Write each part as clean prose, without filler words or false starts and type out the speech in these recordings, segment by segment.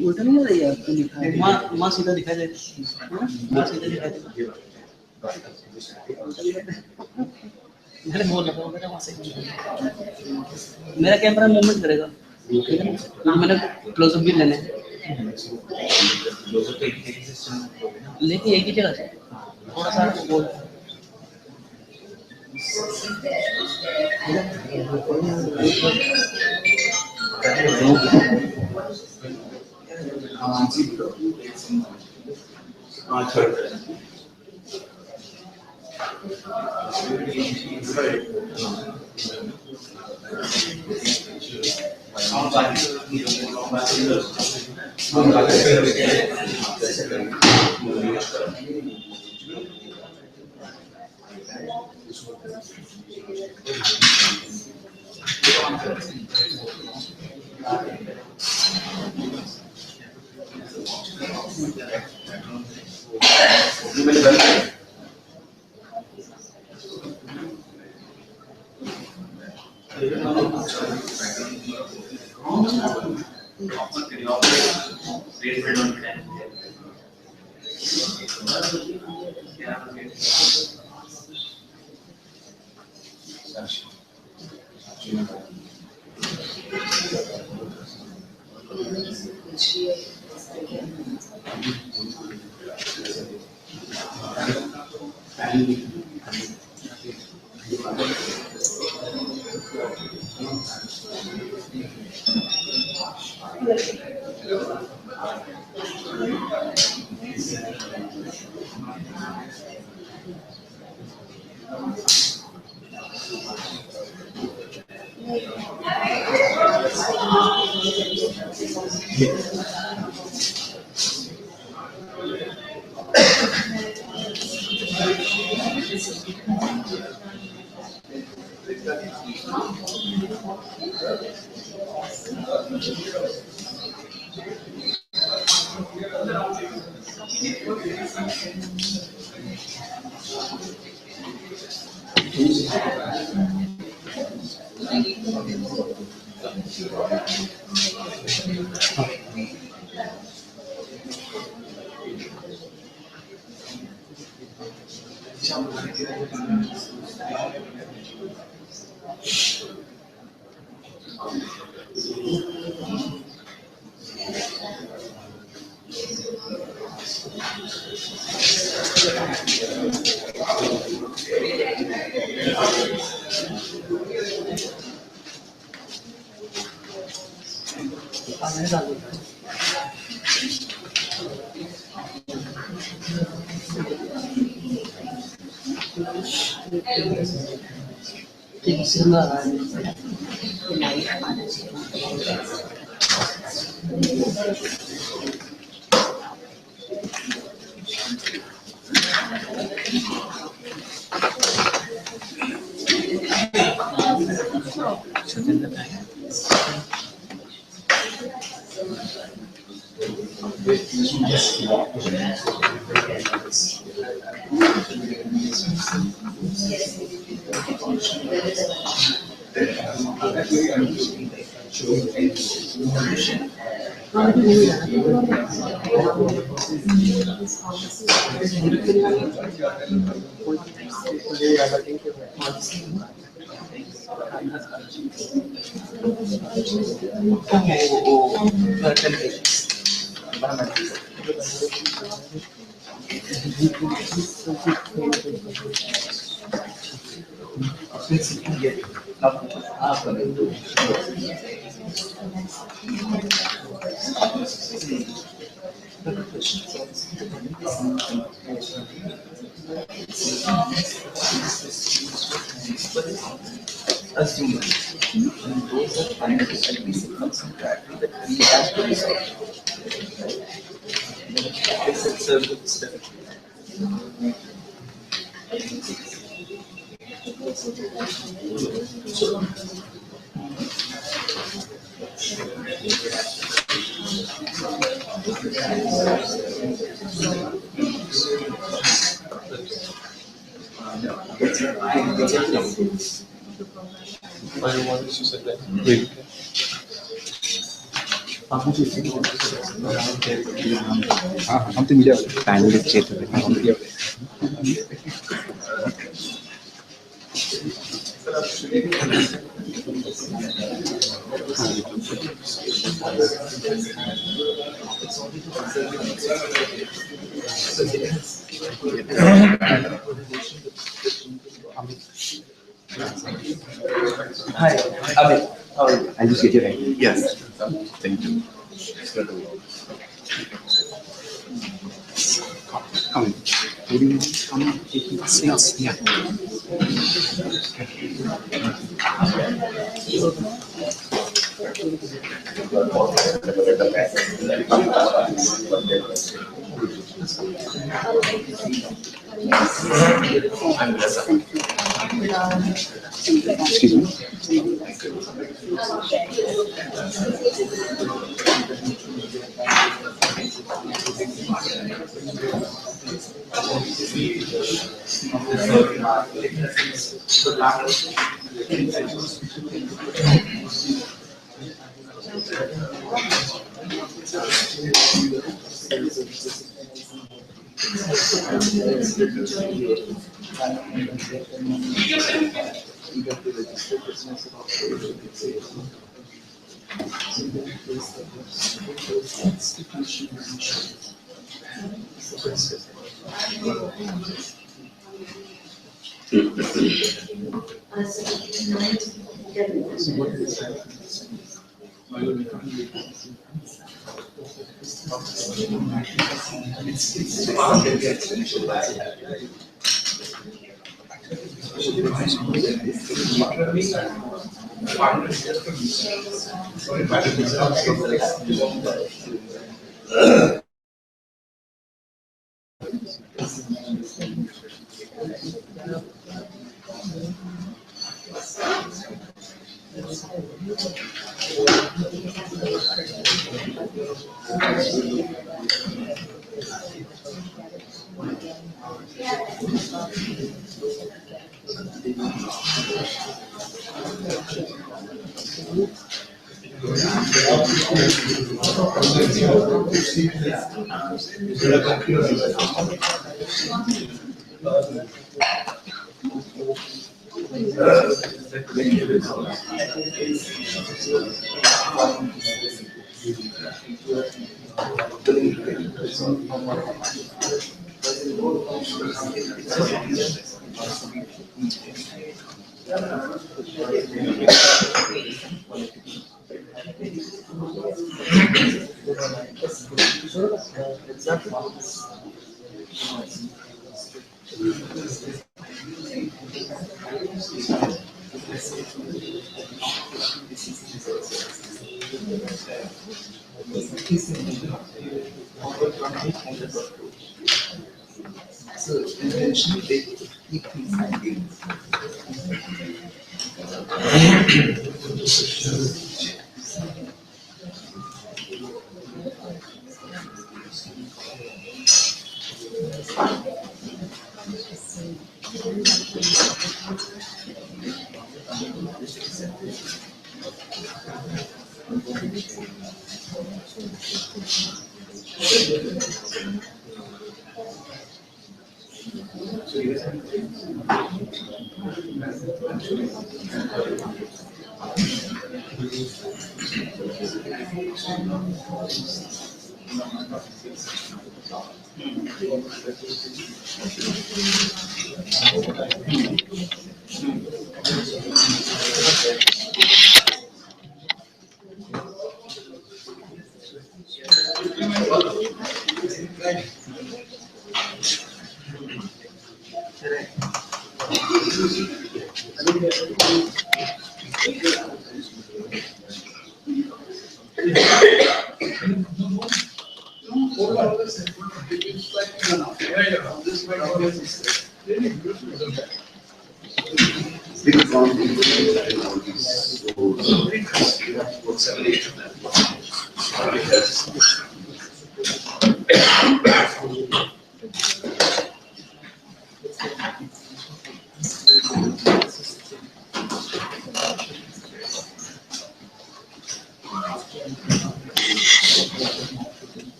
उल्टा नहीं हो रही है आपको लिखा है माँ सीधा दिखाई दे माँ सीधा दिखाई दे मैंने बोल रहा था वहाँ से मेरा कैमरा मूवमेंट करेगा ठीक है ना मैंने क्लोजअप भी लेने लेकिन एक ही जगह से थोड़ा सा बोल It's a good step. Something media panelist media. Hi, Arvind. How are you? I'll just get you right. Yes. Thank you. Come. Come. Yes. Yeah. Excuse me. So intentionally they keep things hiding.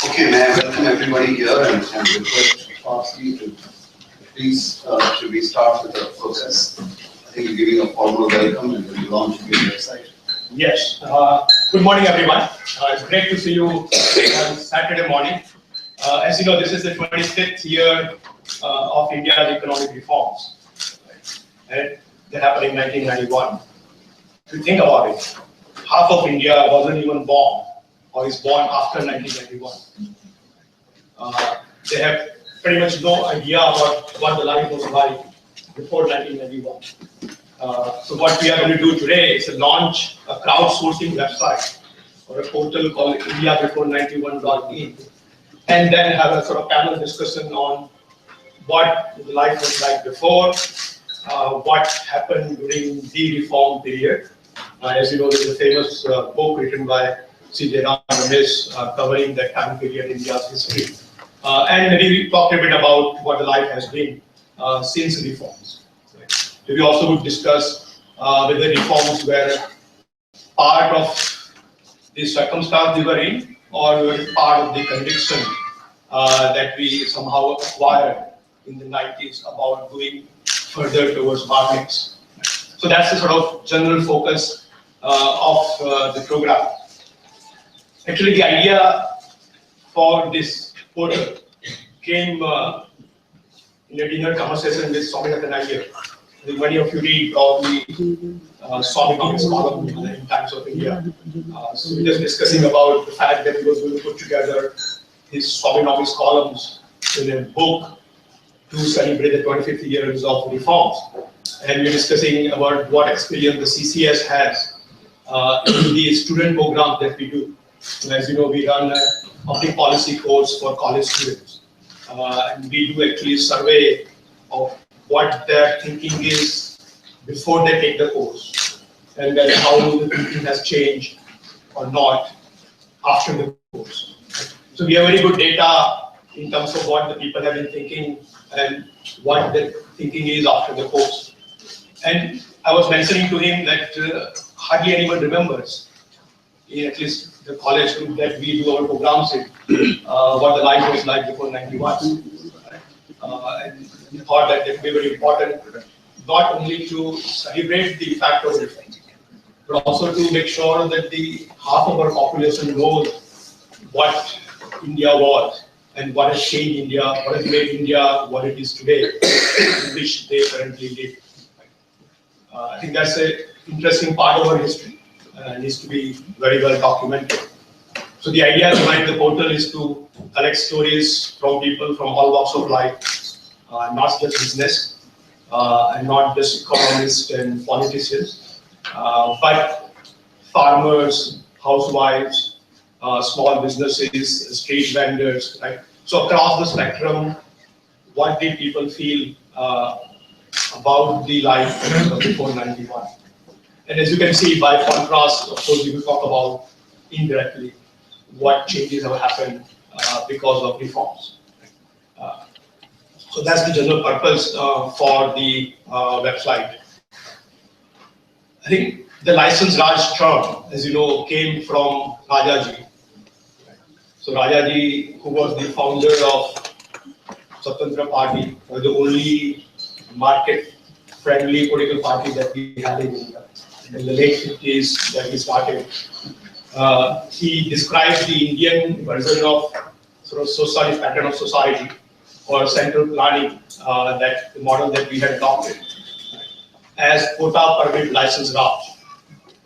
Okay, may I welcome everybody here and request Parthi to please, should we start with the process? I think we're giving a formal welcome and we'll launch your website. Yes. Good morning, everyone. It's great to see you on Saturday morning. As you know, this is the 25th year of India's economic reforms. And they happened in 1991. If you think about it, half of India wasn't even born or is born after 1991. They have pretty much no idea about what the life was like before 1991. So what we are going to do today is to launch a crowdsourcing website or a portal called indiabefore91.in, and then have a sort of panel discussion on what the life was like before, what happened during the reform period. As you know, there's a famous book written by Jairam, Ramesh, covering that time period in India's history. And maybe we talk a bit about what the life has been since the reforms. Right? We also would discuss whether reforms were part of the circumstance we were in, or were part of the conviction that we somehow acquired in the 90s about going further towards markets. So that's the sort of general focus of the program. Actually, the idea for this portal came in a dinner conversation with Swami Nathanagar. Many of you read probably Swami's column in Times of India. So we're just discussing about the fact that he was going to put together his Swami's columns in a book to celebrate the 25th years of reforms. And we're discussing about what experience the CCS has in the student program that we do. As you know, we run a public policy course for college students. And we do actually survey of what their thinking is before they take the course, and then how the thinking has changed or not after the course. So we have very good data in terms of what the people have been thinking and what the thinking is after the course. And I was mentioning to him that hardly anyone remembers, in at least the college group that we do our programs in, what the life was like before 91. And we thought that it would be very important, not only to celebrate the fact of reform, but also to make sure that the half of our population knows what India was and what has changed India, what has made India what it is today, in which they currently live. I think that's an interesting part of our history. Needs to be very well documented. So the idea behind the portal is to collect stories from people from all walks of life, not just business, and not just economists and politicians, but farmers, housewives, small businesses, street vendors, right? So across the spectrum, what did people feel about the life before 91? And as you can see, by contrast, of course, we will talk about indirectly what changes have happened because of reforms. So that's the general purpose for the website. I think the license Raj term, as you know, came from Rajaji. So Rajaji, who was the founder of Swatantra Party, was the only market-friendly political party that we had in India. In the late 50s that he started. He described the Indian version of sort of socialist pattern of society or central planning, that the model that we had adopted, as Kota Permit License Raj.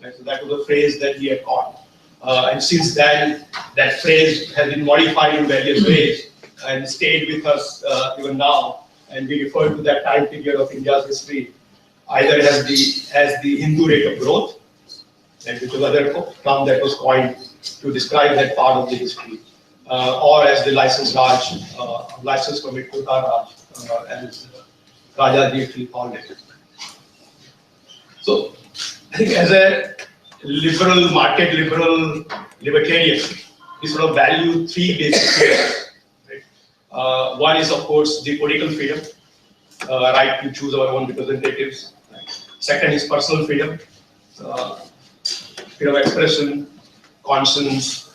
Right? So that was a phrase that he had coined. And since then, that phrase has been modified in various ways and stayed with us even now. And we refer to that time period of India's history either as the Hindu rate of growth, and which was other term that was coined to describe that part of the history, or as the license Raj, license permit Kota Raj, as Rajaji actually called it. So I think as a liberal, market liberal, libertarian, we sort of value three basic freedoms. Right? One is, of course, the political freedom, right to choose our own representatives. Right? Second is personal freedom, freedom of expression, conscience,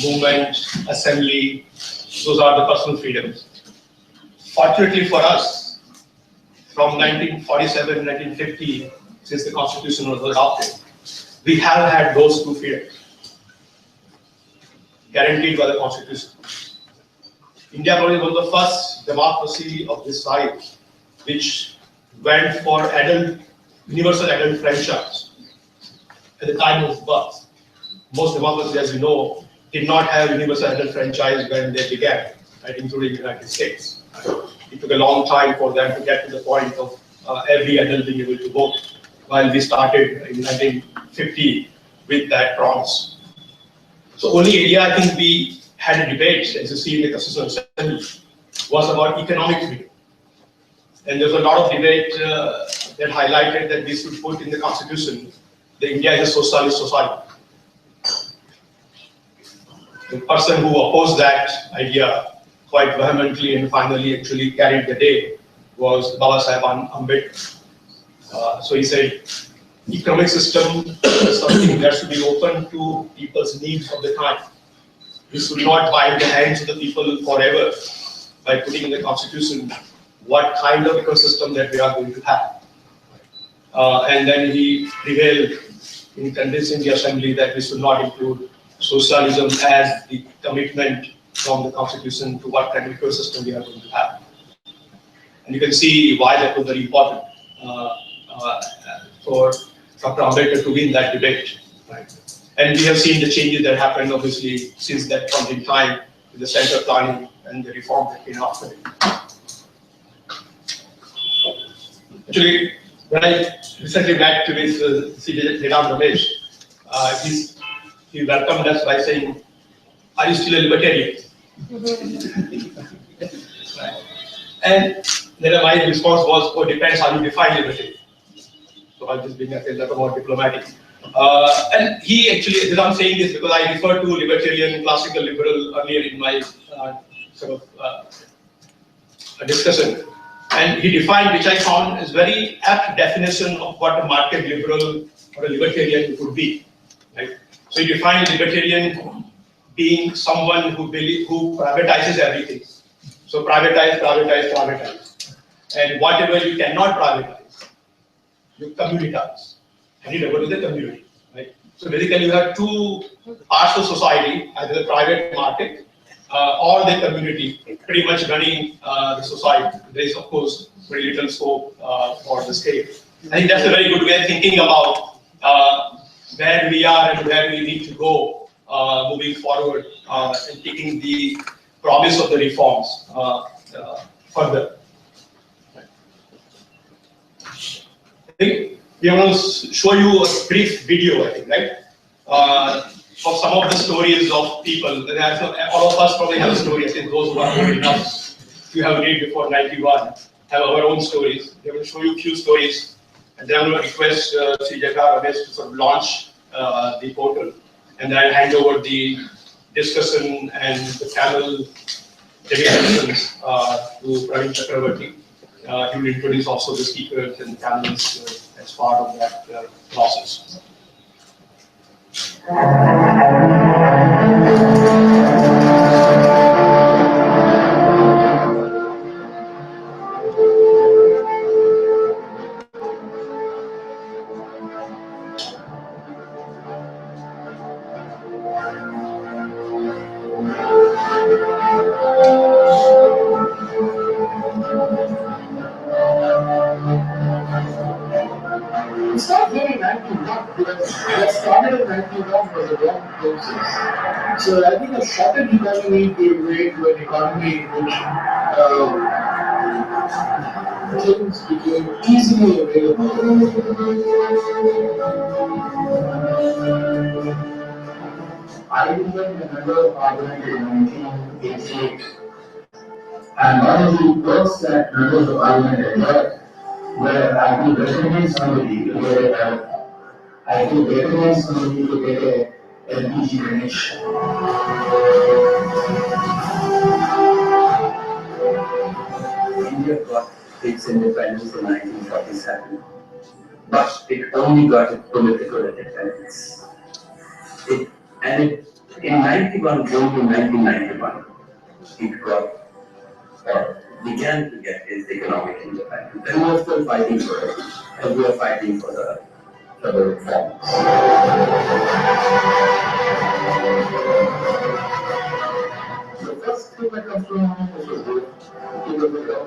movement, assembly. Those are the personal freedoms. Fortunately for us, from 1947, 1950, since the Constitution was adopted, we have had those two freedoms guaranteed by the Constitution. India probably was the first democracy of this size which went for universal adult franchise at the time of birth. Most democracies, as you know, did not have universal adult franchise when they began, right, including the United States. It took a long time for them to get to the point of every adult being able to vote, while we started in 1950 with that promise. So only area I think we had a debate, as you see in the Constitutional Assembly, was about economic freedom. And there's a lot of debate that highlighted that we should put in the Constitution that India is a socialist society. The person who opposed that idea quite vehemently and finally actually carried the day was Baba Saheb Ambedkar. So he said, economic system is something that should be open to people's needs of the time. We should not bind the hands of the people forever by putting in the Constitution what kind of ecosystem that we are going to have. And then he prevailed in convincing the Assembly that we should not include socialism as the commitment from the Constitution to what kind of ecosystem we are going to have. And you can see why that was very important for Dr. Ambedkar to win that debate. Right? And we have seen the changes that happened, obviously, since that point in time, with the center planning and the reform that came after it. Actually, when I recently met with Jairam Ramesh, he welcomed us by saying, "Are you still a libertarian?" Right. And then my response was, "Oh, depends how you define liberty." So I'll just being a little more diplomatic. And he actually, I'm saying this because I referred to libertarian, classical liberal earlier in my discussion. And he defined, which I found is very apt definition of what a market liberal or a libertarian would be. Right? So he defined libertarian being someone who privatizes everything. So privatize, privatize, privatize. And whatever you cannot privatize, you communitize. And you never do the community. Right? So basically you have two parts of society, either the private market or the community, pretty much running the society. There is, of course, very little scope for the state. I think that's a very good way of thinking about where we are and where we need to go moving forward and taking the promise of the reforms further. I think we are going to show you a brief video, I think, right? Of some of the stories of people. All of us probably have a story. I think those who are old enough to have read before 91 have our own stories. They will show you a few stories, and then I'm going to request Sri Ramesh to sort of launch the portal, and then I'll hand over the discussion and the panel deliberations to Praveen Chakravarty. He will introduce also the speakers and the panelists as part of that process. It's not really 91 because what started in 91 was a long process. So I think a sudden economy gave way to an economy which things became easily available. I became a member of Parliament in 1988, and one of the perks that members of Parliament enjoy, where I could recognize somebody to get I could recognize somebody to get a LPG Ramesh. India got its independence in 1947, but it only got its political independence. In 91, June to 1991, it got or began to get its economic independence. And we are still fighting for it, and we are fighting for the reforms. The first thing that comes to my mind is the third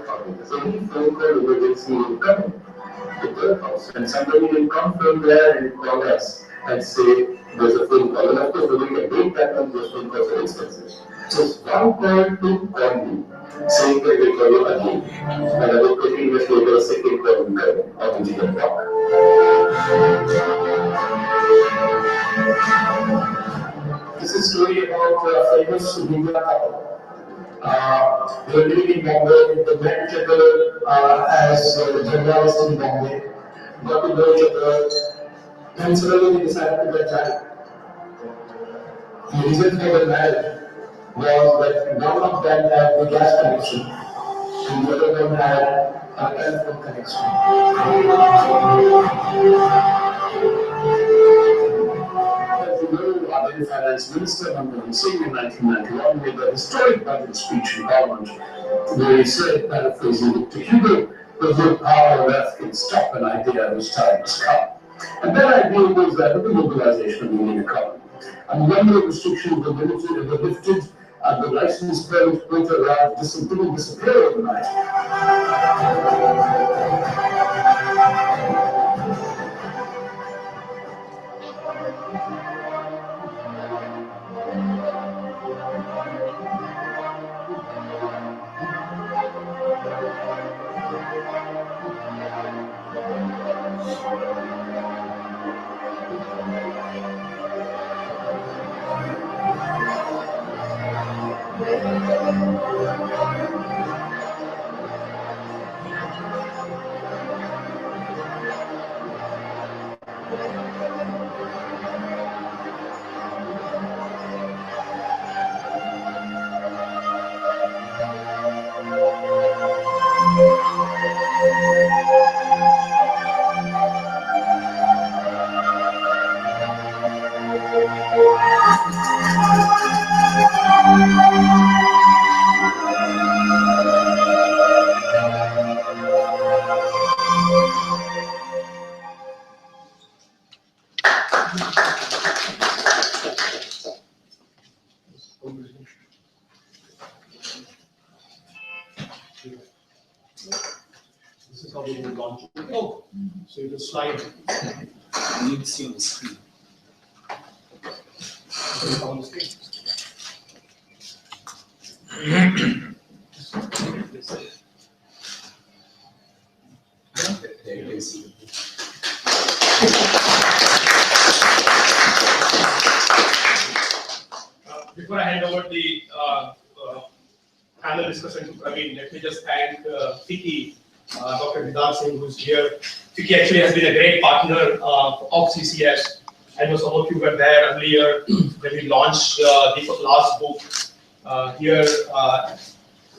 house. There's only phone call emergency will come to third house, and somebody will come from there and call us and say there's a phone call. And of course, when we can break that down, those phone calls are expensive. Just one call to call me, saying that they call you again, and about 20 minutes later, a second call will come on the clock. This is a story about a famous media couple. They were living in Bombay. They met each other as journalists in Bombay. Got to know each other, and suddenly they decided to get married. The reason for the marriage was that one of them had a gas connection, and the other one had a telephone connection. The Finance Minister Manmohan Singh in 1991 made a historic budget speech in Parliament where he said, paraphrasing Victor Hugo, the good power of earth can stop an idea whose time has come. And that idea was that of the mobilization of the Indian economy. And when the restrictions were lifted, and the license permit quota allowed didn't disappear overnight. This is how we will launch it. Oh, so you just slide. You need to see on the screen. On the screen. There it is. Before I hand over the panel discussion to Praveen, let me just thank FICCI, Dr. Didar Singh, who's here. FICCI actually has been a great partner of CCS. I know some of you were there earlier when we launched the last book here.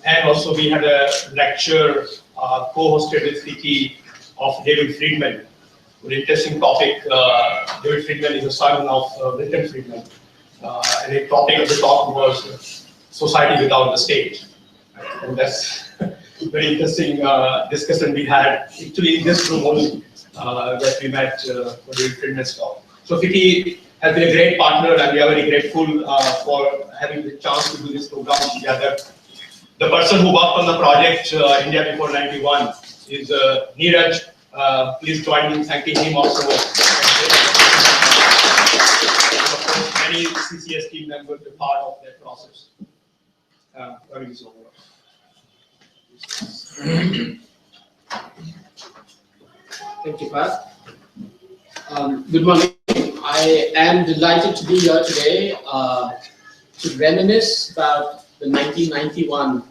And also we had a lecture co-hosted with FICCI of David Friedman. An interesting topic. David Friedman is the son of Milton Friedman. And the topic of the talk was society without the state. And that's very interesting discussion we had actually in this room only that we met for David Friedman's talk. So FICCI has been a great partner and we are very grateful for having the chance to do this program together. The person who worked on the project India Before 91 is Neeraj. Please join me in thanking him also. Many CCS team members were part of that process. Thank you, Parth. Good morning. I am delighted to be here today to reminisce about the 1991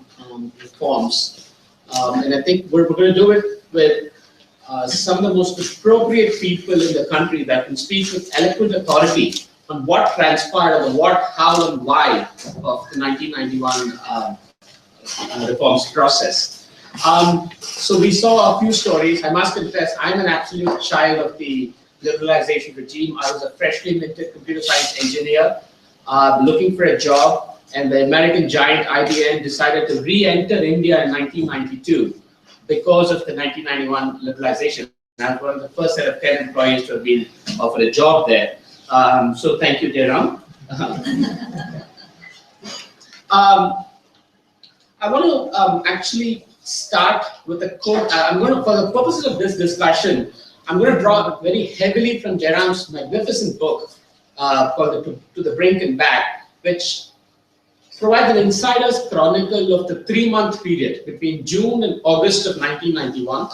reforms. And I think we're going to do it with some of the most appropriate people in the country that can speak with eloquent authority on what transpired, or what, how, and why of the 1991 reforms process. So we saw a few stories. I must confess, I'm an absolute child of the liberalization regime. I was a freshly minted computer science engineer looking for a job, and the American giant IBM decided to re-enter India in 1992 because of the 1991 liberalization. I was one of the first set of 10 employees to have been offered a job there. So thank you, Jairam. I want to actually start with a quote. I'm going to, for the purposes of this discussion, I'm going to draw very heavily from Jairam's magnificent book called To the Brink and Back, which provides an insider's chronicle of the 3-month period between June and August of 1991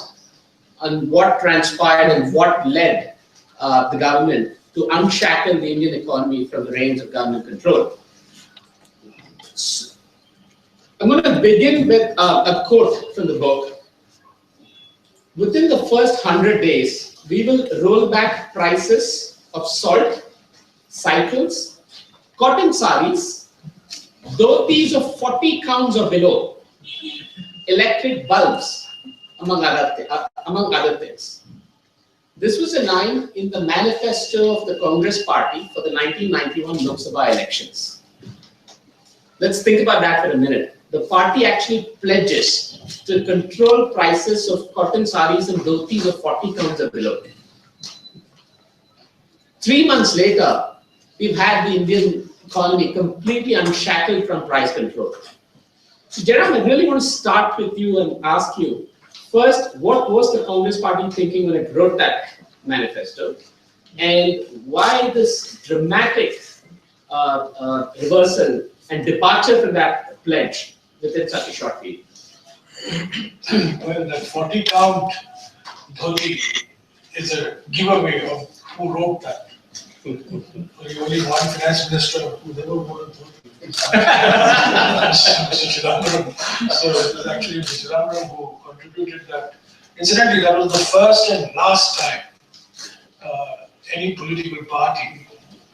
and what transpired and what led the government to unshackle the Indian economy from the reins of government control. So, I'm going to begin with a quote from the book. Within the first 100 days, we will roll back prices of salt, cycles, cotton saris, dhotis of 40 counts or below, electric bulbs, among other things. This was a line in the manifesto of the Congress Party for the 1991 Lok Sabha elections. Let's think about that for a minute. The party actually pledges to control prices of cotton saris and dhotis of 40 counts or below. 3 months later, we've had the Indian economy completely unshackled from price control. So, Jairam, I really want to start with you and ask you, first, what was the Congress Party thinking when it wrote that manifesto? And why this dramatic reversal and departure from that pledge within such a short period? Well, that 40 count dhoti is a giveaway of who wrote that. There's only one finance minister who never wrote a dhoti. Mr. Jairam. So it was actually Mr. Jairam who contributed that. Incidentally, that was the first and last time any political party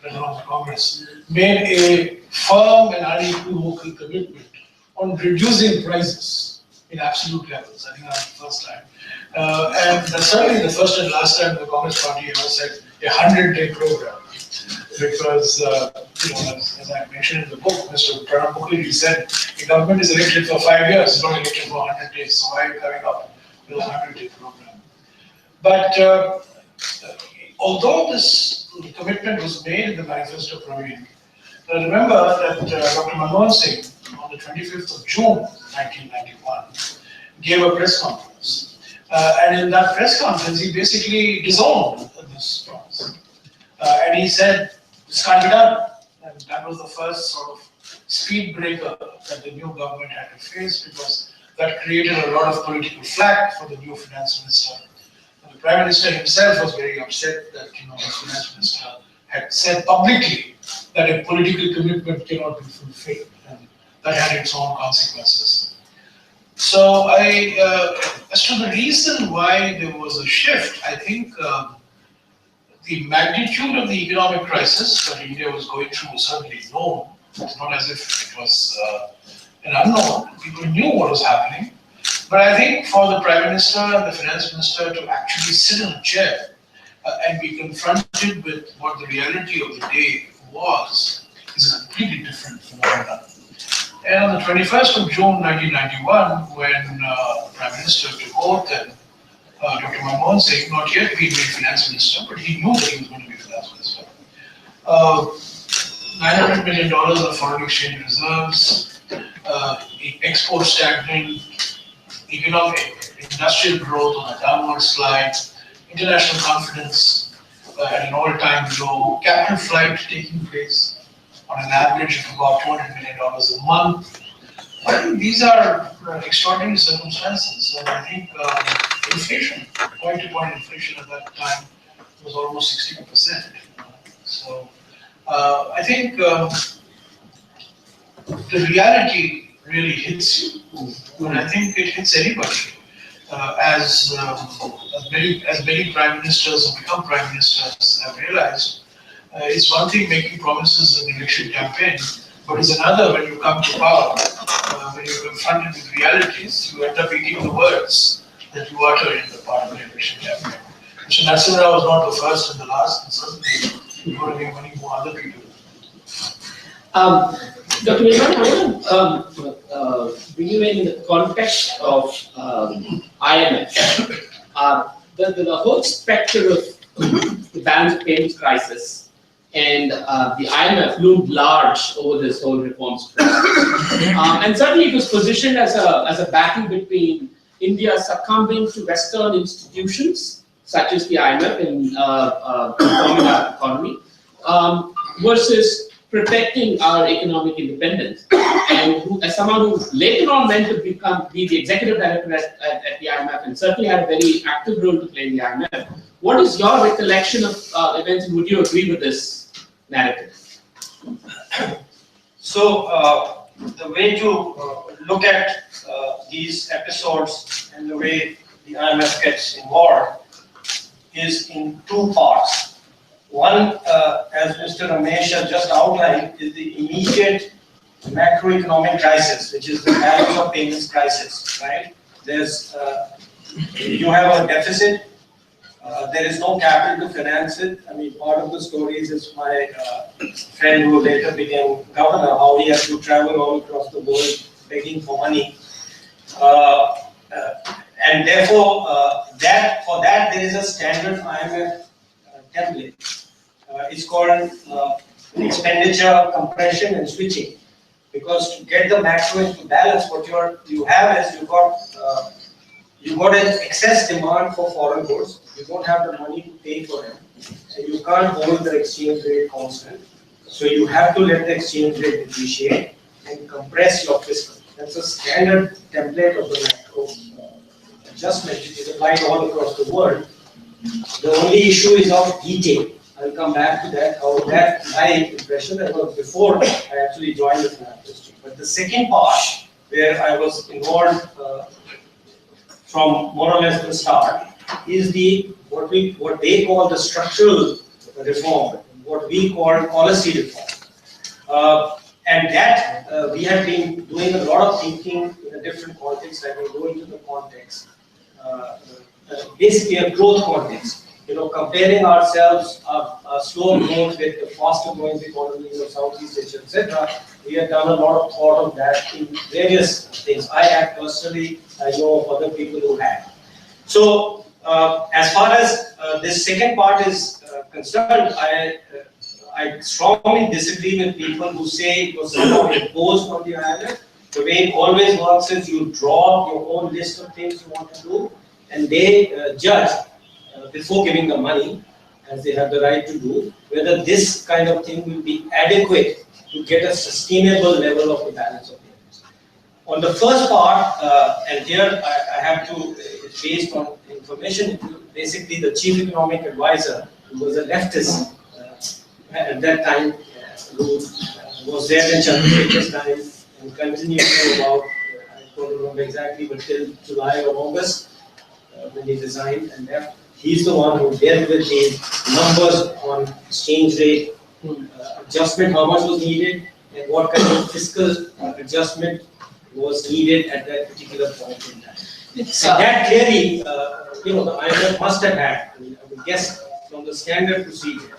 around the Congress made a firm and unequivocal commitment on reducing prices in absolute levels. I think that was the first time. And that's certainly the first and last time the Congress Party ever said a 100-day program. Because, as I mentioned in the book, Mr. Chakravarty said the government is elected for 5 years, it's not elected for 100 days. So why are you coming up with a 100-day program? But although this commitment was made in the manifesto, Praveen, remember that Dr. Singh, on the 25th of June 1991, gave a press conference. And in that press conference, he basically disowned this promise. And he said, this can't be done. And that was the first sort of speed breaker that the new government had to face, because that created a lot of political flack for the new finance minister. And the Prime Minister himself was very upset that the finance minister had said publicly that a political commitment cannot be fulfilled, and that had its own consequences. So as to the reason why there was a shift, I think the magnitude of the economic crisis that India was going through was certainly known. It's not as if it was an unknown. People knew what was happening. But I think for the Prime Minister and the Finance Minister to actually sit in a chair and be confronted with what the reality of the day was is a completely different phenomenon. And on the 21st of June 1991, when the Prime Minister took oath and Dr. Singh, not yet being made Finance Minister, but he knew that he was going to be Finance Minister. $900 million of foreign exchange reserves, export stagnant, economic, industrial growth on a downward slide, international confidence at an all-time low, capital flight taking place on an average of about $200 million a month. I think these are extraordinary circumstances, and I think inflation, point-to-point inflation at that time was almost 62%. So I think the reality really hits you, and I think it hits anybody. As many prime ministers have become prime ministers have realized, it's one thing making promises in an election campaign, but it's another when you come to power, when you're confronted with realities, you end up eating the words that you utter in the part of an election campaign. Mr. Narasimha was not the first and the last, and certainly there will be many more other people. Dr. Virmani, I want to bring you in the context of IMF. The whole specter of the balance of payments crisis and the IMF loomed large over this whole reforms process. And certainly it was positioned as a battle between India succumbing to Western institutions, such as the IMF in reforming our economy, versus protecting our economic independence. And who, as someone who later on went to be the executive director at the IMF and certainly had a very active role to play in the IMF, what is your recollection of events, and would you agree with this narrative? So the way to look at these episodes and the way the IMF gets involved is in two parts. One, as Mr. Ramesh has just outlined, is the immediate macroeconomic crisis, which is the balance of payments crisis, right? There's, you have a deficit, there is no capital to finance it. I mean, part of the stories is my friend who later became governor, how he had to travel all across the world begging for money. And therefore, for that there is a standard IMF template. It's called expenditure compression and switching. Because to get the macro into balance, what you have is you've got an excess demand for foreign goods. You don't have the money to pay for them, so you can't hold the exchange rate constant. So you have to let the exchange rate depreciate and compress your fiscal. That's a standard template of the macro adjustment. It is applied all across the world. The only issue is of detail. I'll come back to that. How that my impression that was before I actually joined the finance industry. But the second part, where I was involved from more or less the start, is what they call the structural reform, what we call policy reform. And that we have been doing a lot of thinking in a different context. I will go into the context. Basically a growth context. You know, comparing ourselves, our slow growth with the faster growing economies of Southeast Asia, etc. We have done a lot of thought of that in various things. I have personally, I know of other people who have. So, as far as this second part is concerned, I strongly disagree with people who say it was somehow imposed on the IMF. The way it always works is you draw your own list of things you want to do, and they judge before giving the money, as they have the right to do, whether this kind of thing will be adequate to get a sustainable level of the balance of payments. On the first part, and here I have to, it's based on information, basically the chief economic advisor, who was a leftist at that time, who was there in Chakravarty's time and continued to about, I don't remember exactly, but till July or August, when he resigned and left. He's the one who dealt with the numbers on exchange rate adjustment, how much was needed, and what kind of fiscal adjustment was needed at that particular point in time. And that clearly, the IMF must have had, I would guess from the standard procedure,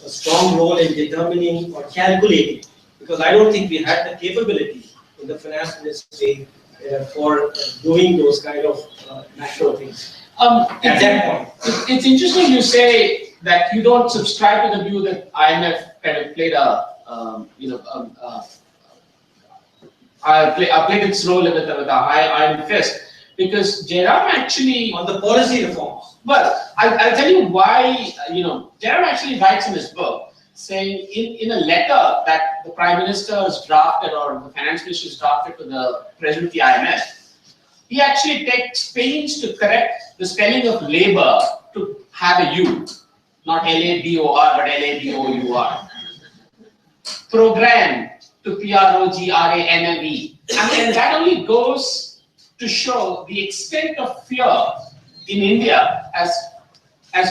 a strong role in determining or calculating, because I don't think we had the capability in the finance industry for doing those kind of macro things. At that point. It's interesting you say that you don't subscribe to the view that IMF kind of played played its role with a high iron fist, because Jairam actually on the policy reforms. Well, I'll tell you why. Jairam actually writes in his book saying in a letter that the Prime Minister has drafted or the Finance Minister has drafted to the President of the IMF. he actually takes pains to correct the spelling of labor to have a U, not L-A-B-O-R, but L-A-B-O-U-R. Program to P-R-O-G-R-A-M-M-E. And that only goes to show the extent of fear in India as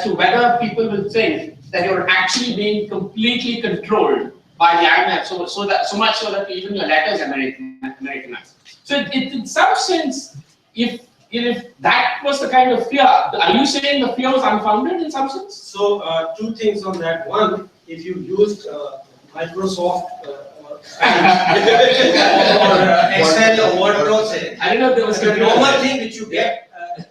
to whether people will think that you're actually being completely controlled by the IMF, so much so that even your letters Americanized. So in some sense, if that was the kind of fear, are you saying the fear was unfounded in some sense? So two things on that. One, if you used Microsoft or Excel or Word process, I don't know if there was the normal thing which you get,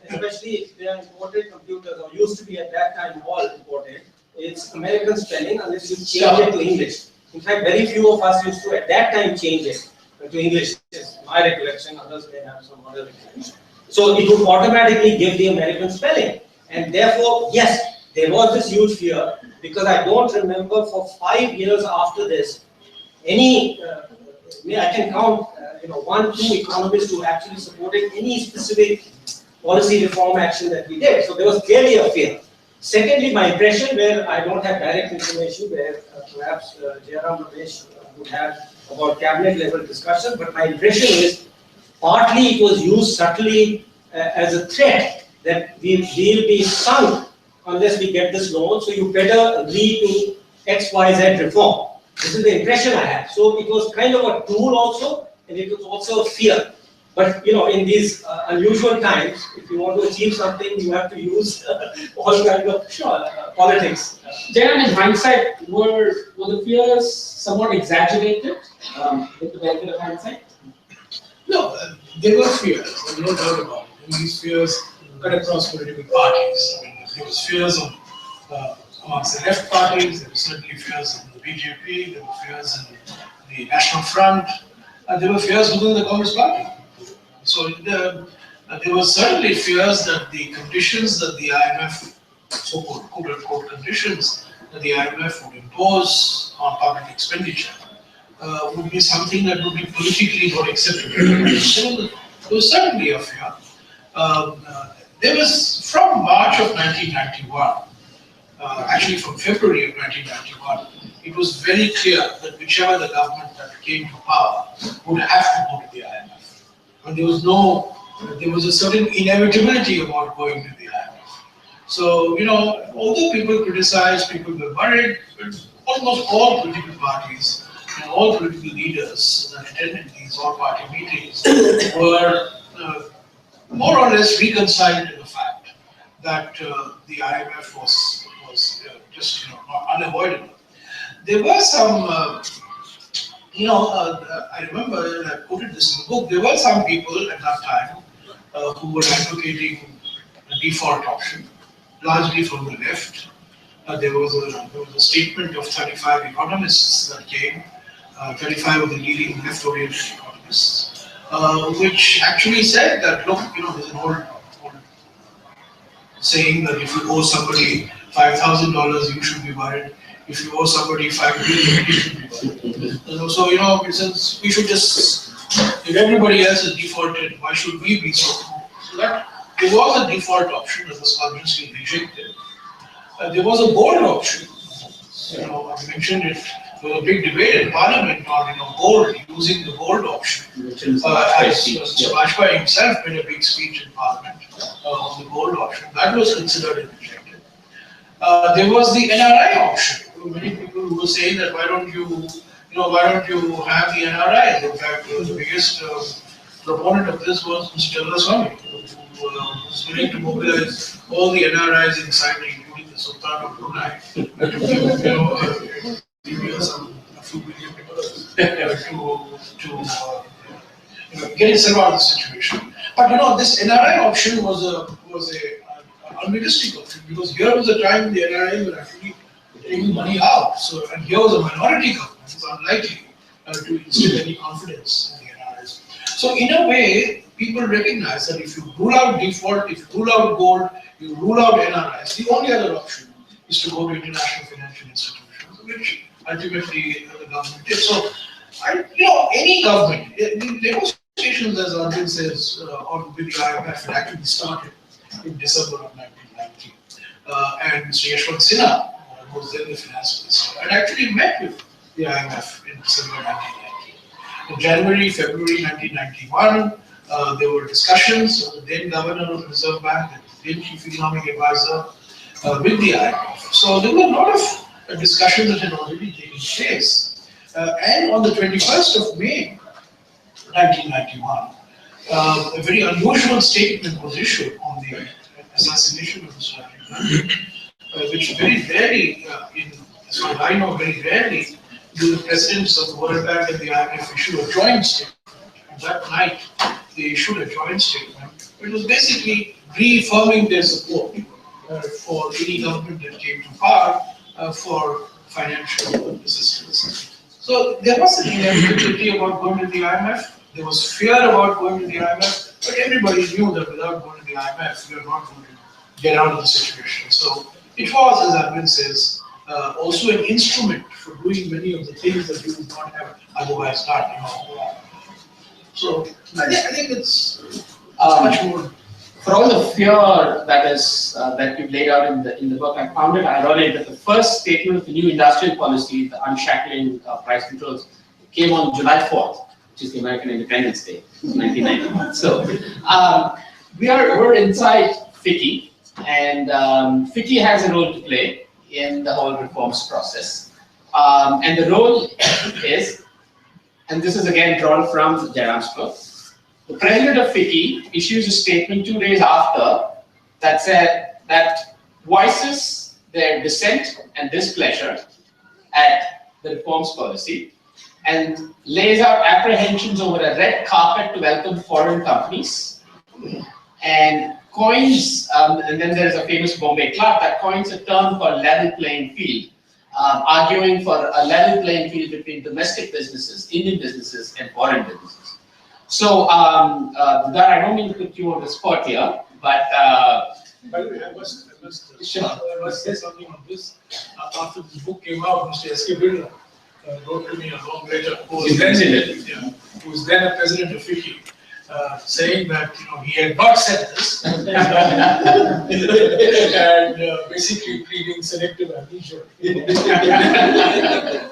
especially if they are imported computers or used to be at that time all imported, it's American spelling unless you change it to English. In fact, very few of us used to at that time change it to English. Is my recollection, others may have some other recollection. So it would automatically give the American spelling. And therefore, yes, there was this huge fear because I don't remember for 5 years after this, any, I can count, 1, 2 economists who actually supported any specific policy reform action that we did. So there was clearly a fear. Secondly, my impression, where I don't have direct information, where perhaps Jairam, Ramesh would have about cabinet level discussion, but my impression is partly it was used subtly as a threat that we will be sunk unless we get this loan, so you better agree to X, Y, Z reform. This is the impression I have. So it was kind of a tool also, and it was also a fear. But in these unusual times, if you want to achieve something, you have to use all kinds of politics. Jairam, in hindsight, were the fears somewhat exaggerated with the benefit of hindsight? No, there were fears, no doubt about it. And these fears cut across political parties. I mean, there was fears amongst the left parties, there were certainly fears in the BJP, there were fears in the National Front, and there were fears within the Congress party. So there were certainly fears that the conditions that the IMF, so-called quote-unquote conditions that the IMF would impose on public expenditure would be something that would be politically not acceptable. So there was certainly a fear. There was, from March of 1991, actually from February of 1991, it was very clear that whichever the government that came to power would have to go to the IMF. And there was a certain inevitability about going to the IMF. So, although people criticized, people were worried, almost all political parties and all political leaders that attended these all-party meetings were more or less reconciled to the fact that the IMF was just unavoidable. There were some. I remember, and I quoted this in the book, there were some people at that time who were advocating a default option, largely from the left. There was a statement of 35 economists that came, 35 of the leading left-oriented economists, which actually said that, look, there's an old saying that if you owe somebody $5,000, you should be worried. If you owe somebody $5 billion, you should be worried. So, since we should just, if everybody else is defaulted, why should we be so? So that there was a default option that was consciously rejected. There was a gold option. I mentioned it. There was a big debate in Parliament on gold, using the gold option. Mr. Vajpayee himself made a big speech in Parliament on the gold option. That was considered and rejected. There was the NRI option. Many people who were saying that why don't you have the NRI? In fact, the biggest proponent of this was Mr. Chakravarty, who was willing to mobilize all the NRIs inside, including the Sultan of Brunei, to give a few billion dollars to get itself out of the situation. But this NRI option was a unrealistic option, because here was the time the NRI were actually taking money out. So, and here was a minority government. It's unlikely to instill any confidence in the NRIs. So, in a way, people recognize that if you rule out default, if you rule out gold, you rule out NRIs, the only other option is to go to international financial institutions, which ultimately the government did. So, any government, there was negotiations, as Arvind says, on with the IMF had actually started in December of 1990. And Mr. Yashwant Sinha, who was then the finance minister, had actually met with the IMF in December 1990. In January, February 1991, there were discussions of the then governor of the Reserve Bank, the then chief economic advisor, with the IMF. So there were a lot of discussions that had already taken place. And on the 21st of May 1991, a very unusual statement was issued on the assassination of Mr. Ramesh, which very rarely, as far as I know, very rarely do the presidents of the World Bank and the IMF issue a joint statement. And that night, they issued a joint statement. It was basically reaffirming their support for any government that came to power for financial assistance. So there was an inevitability about going to the IMF. There was fear about going to the IMF, but everybody knew that without going to the IMF, we are not going to get out of the situation. So it was, as Arvind says, also an instrument for doing many of the things that you would not have otherwise done. So I think it's much more. For all the fear that is that you've laid out in the book, I found it ironic that the first statement of the new industrial policy, the unshackling price controls, came on July 4th, which is the American Independence Day, 1991. So we're inside FICCI, and FICCI has a role to play in the whole reforms process. And the role is, and this is again drawn from Jairam's book, the president of FICCI issues a statement 2 days after that voices their dissent and displeasure at the reforms policy and lays out apprehensions over a red carpet to welcome foreign companies and coins, and then there's a famous Bombay clerk that coins a term called level playing field, arguing for a level playing field between domestic businesses, Indian businesses, and foreign businesses. So, Didar, I don't mean to put you on the spot here, but By the way, I must Sure. say something on this. After the book came out, Mr. S.K. Birla wrote to me a long letter, who was then a president of FICCI, saying that he had not said this, and basically pleading selective amnesia.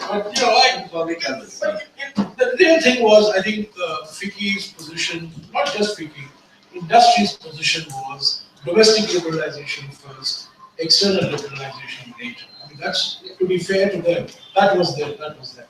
But the real thing was, I think, FICCI's position, not just FICCI, industry's position was domestic liberalization first, external liberalization later. I mean, that's, to be fair to them, that was their position.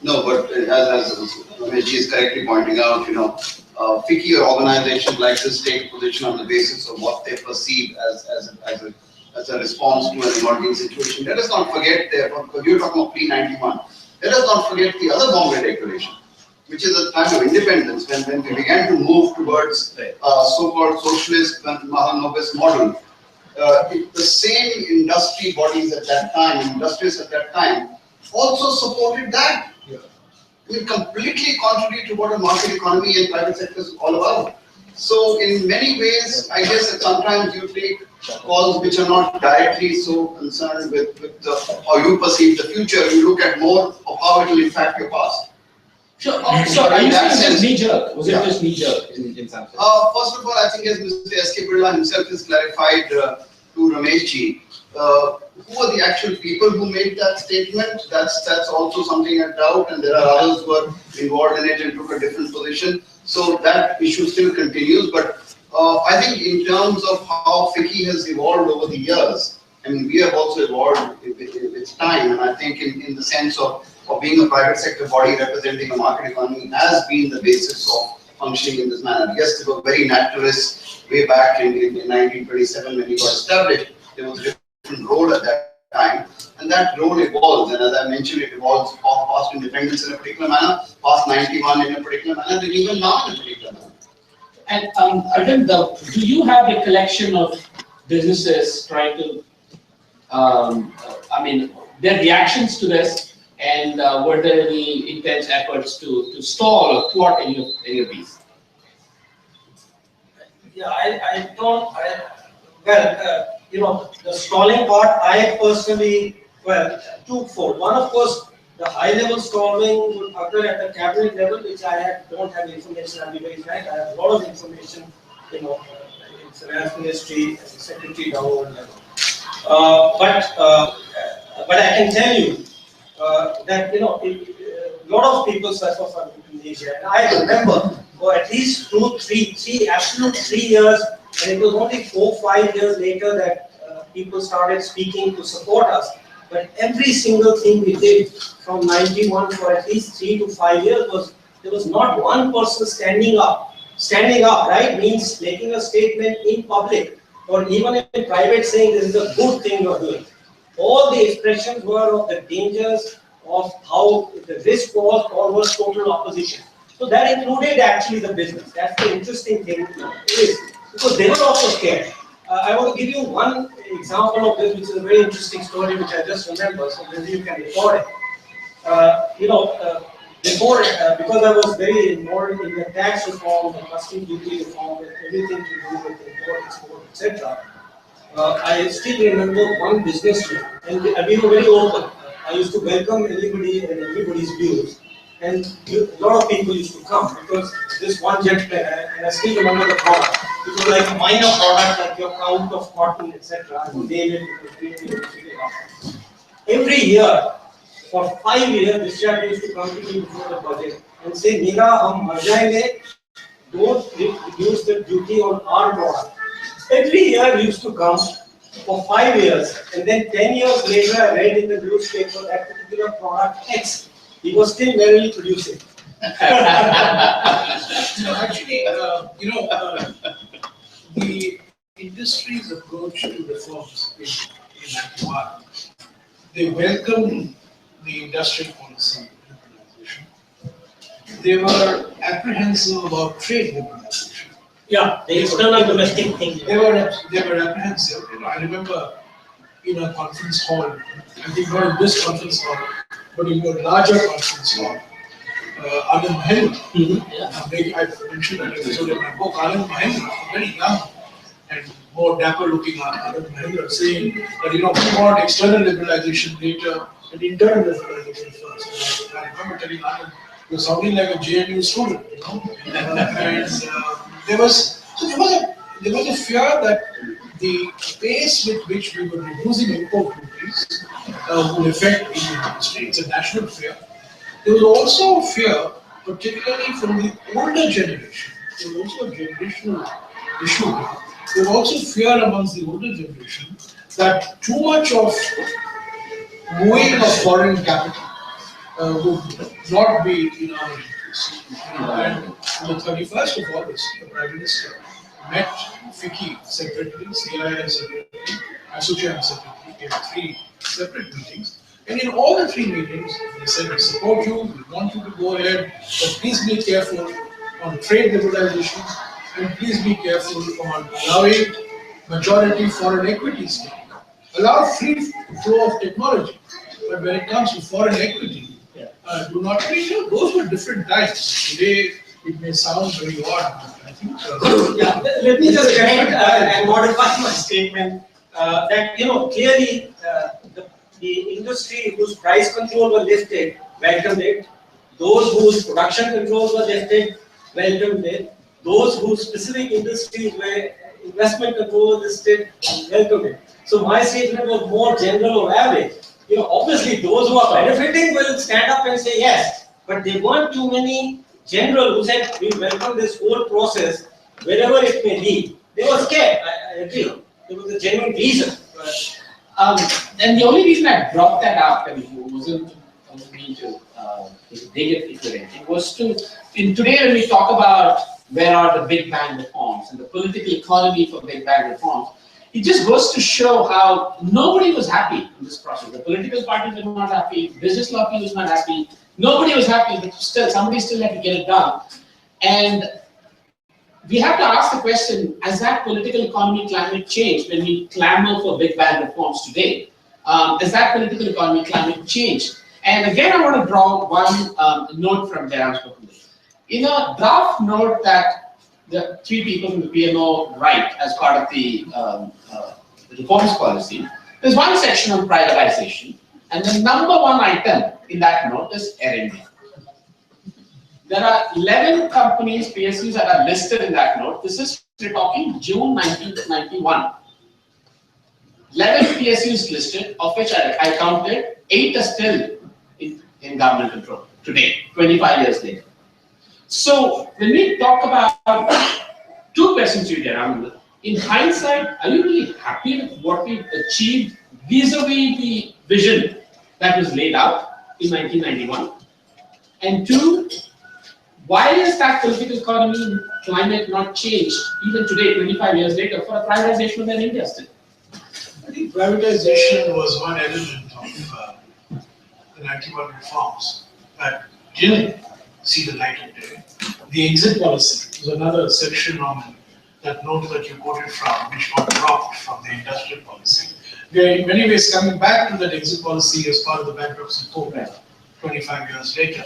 No, but as Ramesh is correctly pointing out, FICCI or organizations like this take a position on the basis of what they perceive as a response to an emerging situation. Let us not forget, because you're talking of pre-91, let us not forget the other Bombay Declaration, which is a time of independence when we began to move towards so-called socialist Mahanovist model. The same industry bodies at that time, industrialists at that time, also supported that. I mean, completely contrary to what a market economy and private sector is all about. So in many ways, I guess that sometimes you take calls which are not directly so concerned with how you perceive the future. You look at more of how it will impact your past. Sure. So are you saying it was knee-jerk? Was it just knee-jerk in some sense? First of all, I think as Mr. S.K. Birla himself has clarified to Ramesh ji, who are the actual people who made that statement? That's also something I doubt, and there are others who are involved in it and took a different position. So that issue still continues. But I think in terms of how FICCI has evolved over the years, I mean, we have also evolved with its time, and I think in the sense of being a private sector body representing a market economy has been the basis of functioning in this manner. Yes, they were very naturalists way back in 1927 when we got established. There was a different role at that time, and that role evolves, and as I mentioned, it evolves past independence in a particular manner, past 91 in a particular manner, and even now in a particular manner. And Arvind, do you have a collection of businesses trying to, their reactions to this, and were there any intense efforts to stall or thwart any of these? Yeah, the stalling part, I personally, twofold. One, of course, the high-level storming would occur at the cabinet level, which don't have information. I'll be very frank. I have a lot of information, in finance ministry, secretary down level. But I can tell you that a lot of people suffer from Indonesia, and I remember for at least 2, 3 years, and it was only 4, 5 years later that people started speaking to support us. But every single thing we did from 91 for at least 3 to 5 years there was not one person standing up. Standing up, right, means making a statement in public or even in private saying this is a good thing you're doing. All the expressions were of the dangers, of how the risk was, or was total opposition. So that included actually the business. That's the interesting thing is because they were also scared. I want to give you one example of this, which is a very interesting story, which I just remember. So maybe you can record it. Before, because I was very involved in the tax reform, the custom duty reform, everything to do with import, export, etc. I still remember one businessman, and we were very open. I used to welcome everybody and everybody's views, and a lot of people used to come because this one gentleman, and I still remember the product. It was like a minor product, like your count of cotton, etc. I would name it because we every year, for 5 years, this chap used to come to me before the budget and say, "Mera, hum mar jayenge, don't reduce the duty on our product." Every year he used to come for 5 years, and then 10 years later, I read in the newspaper that particular product X, he was still merely producing. Actually, the industry's approach to reforms in Act 1, they welcome the industrial policy liberalization. They were apprehensive about trade liberalization. Yeah, the external domestic thing. They were apprehensive. I remember in a conference hall, I think not in this conference hall, but in a larger conference hall, Anand Mahendra, I mentioned that episode in my book, Anand Mahendra, very young and more dapper looking Anand Mahendra, saying that we want external liberalization later and internal liberalization first. I remember telling Anand, you're sounding like a JNU student, and there was a fear that the pace with which we were reducing import duties would affect Indian industry. It's a national fear. There was also a fear, particularly from the older generation. There was also a generational issue. There was also fear amongst the older generation that too much of moving of foreign capital would not be in our interest. And on the 31st of August, the Prime Minister met FICCI separately, CII separately, ASSOCHAM separately. They had 3 separate meetings. And in all the 3 meetings, they said, we support you, we want you to go ahead, but please be careful on trade liberalization, and please be careful on allowing majority foreign equities. Allow free flow of technology, but when it comes to foreign equity, do not treat them. Those were different times. Today, it may sound very odd, but I think. Let me just correct and modify my statement that clearly the industry whose price control was lifted welcomed it. Those whose production controls were lifted welcomed it. Those whose specific industries where investment control was lifted welcomed it. So my statement was more general or average. Obviously those who are benefiting will stand up and say yes, but there weren't too many general who said we welcome this whole process, wherever it may be. They were scared. I agree. There was a genuine reason. And the only reason I brought that up, wasn't me to dig it into it. It was today when we talk about where are the big bang reforms and the political economy for big bang reforms, it just goes to show how nobody was happy in this process. The political parties were not happy, business lobby was not happy, nobody was happy, but still, somebody still had to get it done. And we have to ask the question, has that political economy climate changed when we clamor for big bang reforms today? Has that political economy climate changed? And again, I want to draw one note from Jairam's book. In a draft note that the 3 people from the PMO write as part of the reforms policy, there's one section on privatization, And the number one item in that note is Air India. There are 11 companies, PSUs that are listed in that note. This is, we're talking June 1991. 11 PSUs listed, of which I counted, 8 are still in government control today, 25 years later. So when we talk about two questions to you, Jairam, in hindsight, are you really happy with what we've achieved vis-a-vis the vision that was laid out in 1991? And two, why is that political economy climate not changed even today, 25 years later, for a privatization of Air India still? I think privatization was one element of the 91 reforms that didn't see the light of day. The exit policy was another section on that note that you quoted from, which got dropped from the industrial policy. We are in many ways coming back to that exit policy as part of the bankruptcy program 25 years later.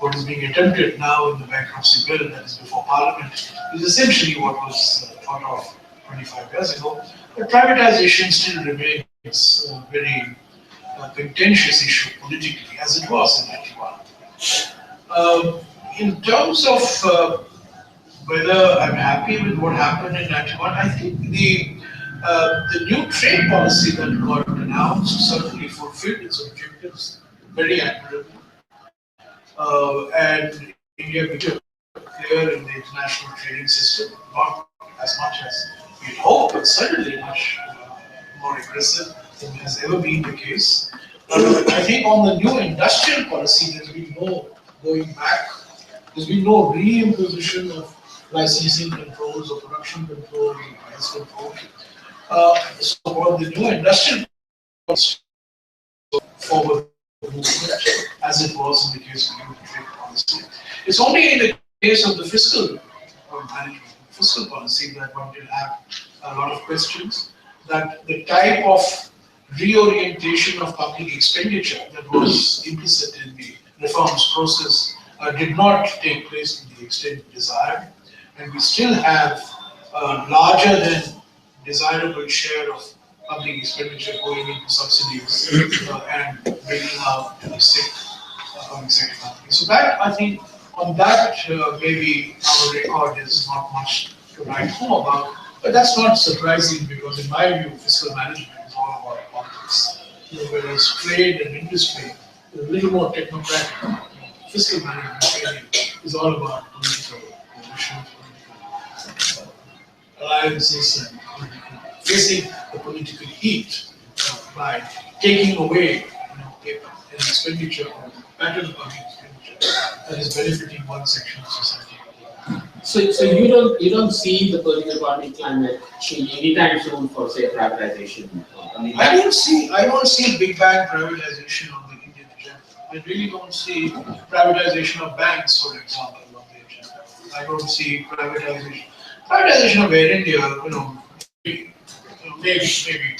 What is being attempted now in the bankruptcy bill that is before Parliament is essentially what was thought of 25 years ago. But privatization still remains a very contentious issue politically, as it was in 91. In terms of whether I'm happy with what happened in 91, I think the new trade policy that got announced certainly fulfilled its objectives very accurately. And India became clear in the international trading system, not as much as we'd hoped, but certainly much more aggressive than has ever been the case. I think on the new industrial policy, there's been no going back. There's been no re-imposition of licensing controls or production controls or price controls. So on the new industrial policy, forward movement, as it was in the case of the trade policy. It's only in the case of the fiscal management, fiscal policy, that one will have a lot of questions, that the type of reorientation of public expenditure that was implicit in the reforms process did not take place to the extent desired, and we still have a larger than desirable share of public expenditure going into subsidies and bringing out the sick public sector companies. So that, I think, on that maybe our record is not much to write home about, but that's not surprising because in my view, fiscal management is all about politics. Whereas trade and industry is a little more technocratic. Fiscal management really is all about political relations, political alliances, and facing the political heat by taking away an expenditure or pattern of public expenditure that is benefiting one section of society. So you don't see the political economy climate changing anytime soon for, say, privatization? I don't see big bang privatization on the Indian agenda. I really don't see privatization of banks, for example, on the agenda. I don't see privatization of Air India, maybe privatization of India.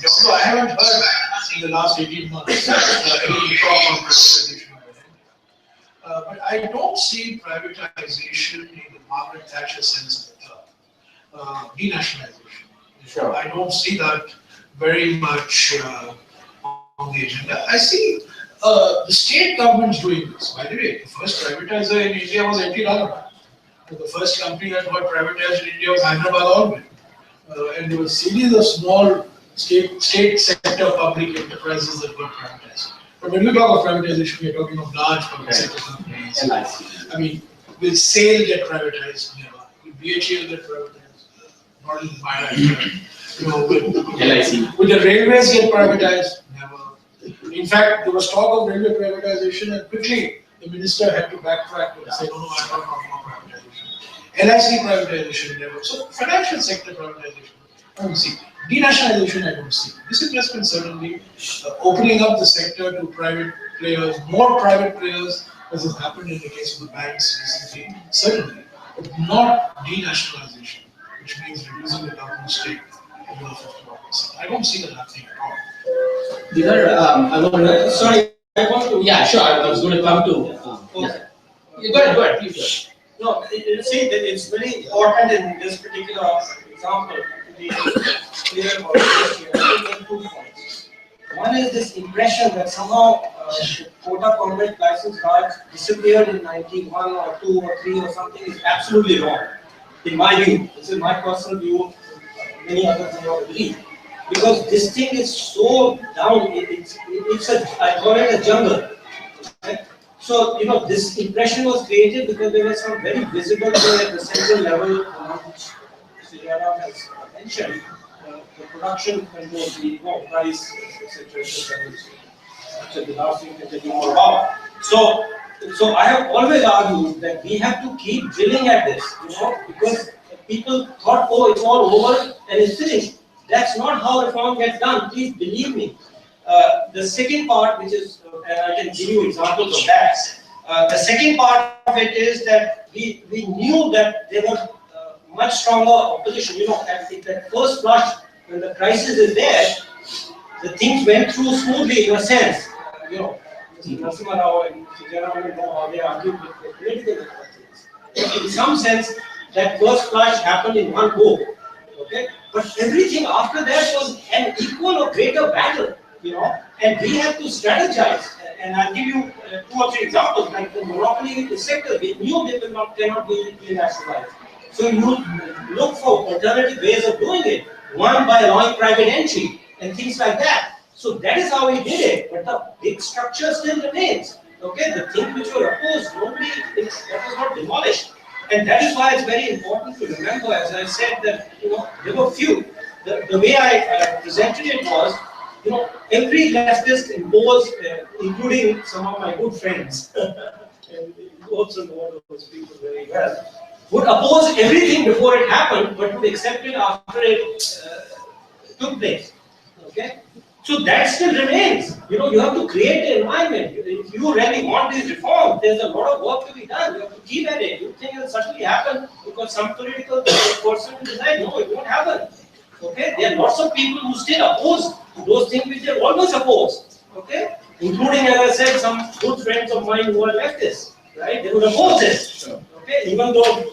Although I haven't heard in the last 18 months any talk on privatization of Air India. But I don't see privatization in the Margaret Thatcher sense of the term, denationalization. Sure. I don't see that very much on the agenda. I see the state governments doing this. By the way, the first privatizer in India was N.T. Ramadan. The first company that got privatized in India was Hyderabad Oil. And there were a series of small state sector public enterprises that got privatized. But when we talk of privatization, we are talking of large public sector companies. I mean, will SAIL get privatized? Never. Will BHEL get privatized? Not in my lifetime. Will the railways get privatized? Never. In fact, there was talk of railway privatization, and quickly the minister had to backtrack and say, no, I'm not talking about privatization. LIC privatization, never. So financial sector privatization, I don't see. Denationalization, I don't see. Disinvestment, certainly. Opening up the sector to private players, more private players, as has happened in the case of the banks recently, certainly. But not denationalization, which means reducing the government stake below 51%. I don't see that happening at all. Didar, I want to. Sorry, I want to. Yeah, sure. I was going to come to. Go ahead, please. No, you see, it's very important in this particular example to be clear about this. 2 points. One is this impression that somehow the quota corporate license Raj disappeared in 91 or 2 or 3 or something is absolutely wrong. In my view, this is my personal view, many others may not agree. Because this thing is so down, I call it a jungle. Right? So, this impression was created because there was some very visible thing at the central level, which Mr. Jairam has mentioned, the production control, the price, etc., which the last thing can tell you more about. So I have always argued that we have to keep drilling at this, because people thought, oh, it's all over and it's finished. That's not how reform gets done. Please believe me. The second part, which is, and I can give you examples of that. The second part of it is that we knew that there was much stronger opposition. At that first flush, when the crisis is there, the things went through smoothly in a sense. Mr. Narasimha Rao and Mr. Jairam know how they argued with the political authorities. In some sense, that first flush happened in one go. Okay, but everything after that was an equal or greater battle. And we have to strategize. And I'll give you 2 or 3 examples. Like the monopoly in the sector, we knew they cannot be nationalized. So you look for alternative ways of doing it. One, by allowing private entry and things like that. So that is how we did it. But the big structure still remains. Okay, the things which were opposed, that was not demolished. And that is why it's very important to remember, as I said, that there were few. The way I presented it was, every leftist imposed, including some of my good friends, and you also know those people very well, would oppose everything before it happened, but would accept it after it took place. Okay? So that still remains. You have to create an environment. If you really want these reforms, there's a lot of work to be done. You have to keep at it. You think it will suddenly happen because some political person will decide, no, it won't happen. Okay? There are lots of people who still oppose those things which they always oppose. Okay? Including, as I said, some good friends of mine who are leftists. Right? They would oppose this. Okay? Even though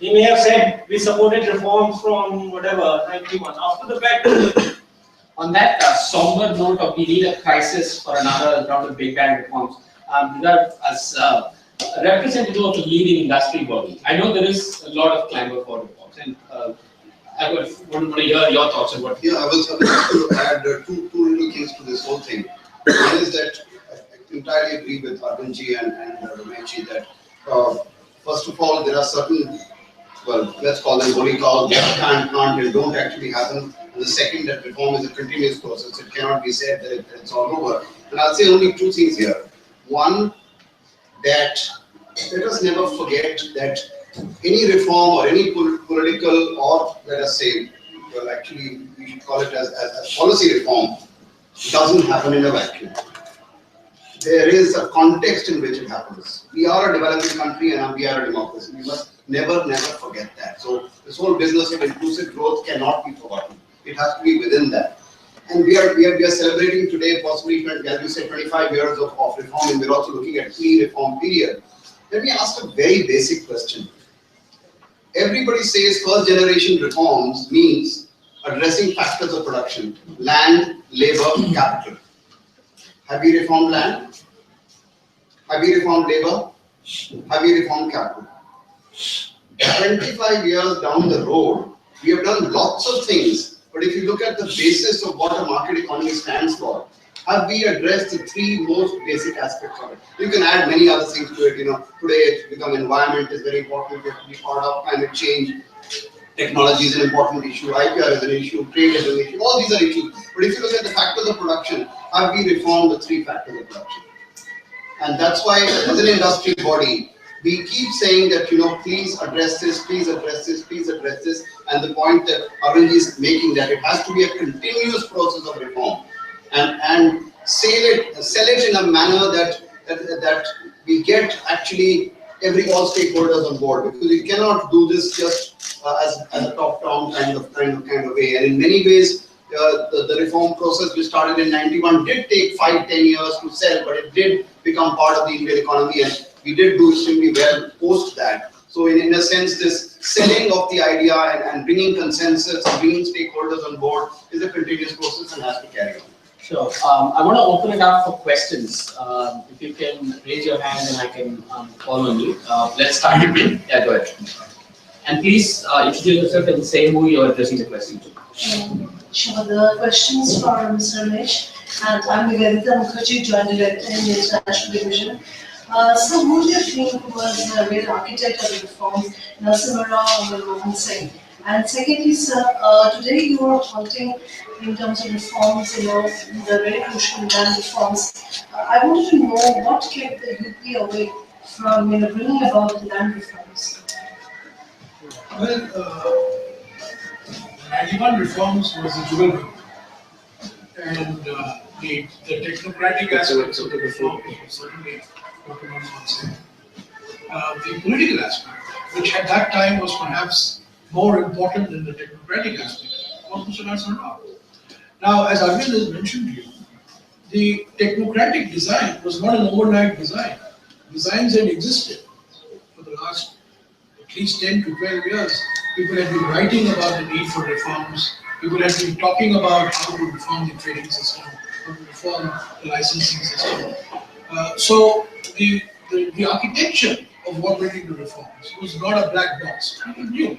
they may have said we supported reforms from whatever, 91. After the fact, on that somber note of we need a crisis for another round of big bang reforms, Didar, as a representative of a leading industry body, I know there is a lot of clamor for reforms, and I would want to hear your thoughts on what. Yeah, I was going to add two little things to this whole thing. One is that I entirely agree with Arvind and Ramesh that first of all, there are certain, well, let's call them holy cows that can't and don't actually happen. And the second, that reform is a continuous process. It cannot be said that it's all over. And I'll say only 2 things here. One, that let us never forget that any reform or any political, or let us say, well, actually, we should call it as policy reform, doesn't happen in a vacuum. There is a context in which it happens. We are a developing country and we are a democracy. We must never forget that. So this whole business of inclusive growth cannot be forgotten. It has to be within that. And we are celebrating today possibly, as you said, 25 years of reform, and we're also looking at pre-reform period. Let me ask a very basic question. Everybody says first generation reforms means addressing factors of production, land, labor, capital. Have we reformed land? Have we reformed labor? Have we reformed capital? 25 years down the road, we have done lots of things. But if you look at the basis of what a market economy stands for, have we addressed the 3 most basic aspects of it? You can add many other things to it. Today it's become environment is very important. We have to be part of climate change. Technology is an important issue. IPR is an issue. Trade is an issue. All these are issues. But if you look at the factors of production, have we reformed the 3 factors of production? And that's why, as an industry body, we keep saying that, please address this, please address this, please address this. And the point that Arvind is making, that it has to be a continuous process of reform. And sell it in a manner that we get actually all stakeholders on board, because you cannot do this just as a top-down kind of way. And in many ways, the reform process we started in 91 did take 5-10 years to sell, but it did become part of the Indian economy, and we did do extremely well post that. So in a sense, this selling of the idea and bringing consensus and bringing stakeholders on board is a continuous process and has to carry on. Sure. I want to open it up for questions. If you can raise your hand and I can call on you. Let's start with you. Yeah, go ahead. And please introduce yourself and say who you're addressing the question to. Sure. The questions for Mr. Ramesh, and I'm Nivedita Mukherjee, Joint Director in the International Division. So, who do you think was the real architect of the reforms, Narasimha Rao or Manmohan Singh? And secondly, sir, today you were halting in terms of reforms, the very crucial land reforms. I wanted to know what kept the UP away from bringing about the land reforms. Well, 91 reforms was a jewel ring, and the technocratic aspects of the reform was certainly Dr. Manmohan Singh. The political aspect, which at that time was perhaps more important than the technocratic aspect, was Mr. Narasimha Rao. Now, as Arvind has mentioned to you, the technocratic design was not an overnight design. Designs had existed for the last at least 10 to 12 years. People had been writing about the need for reforms. People had been talking about how to reform the trading system, how to reform the licensing system. So the architecture of what went into reforms was not a black box. People knew.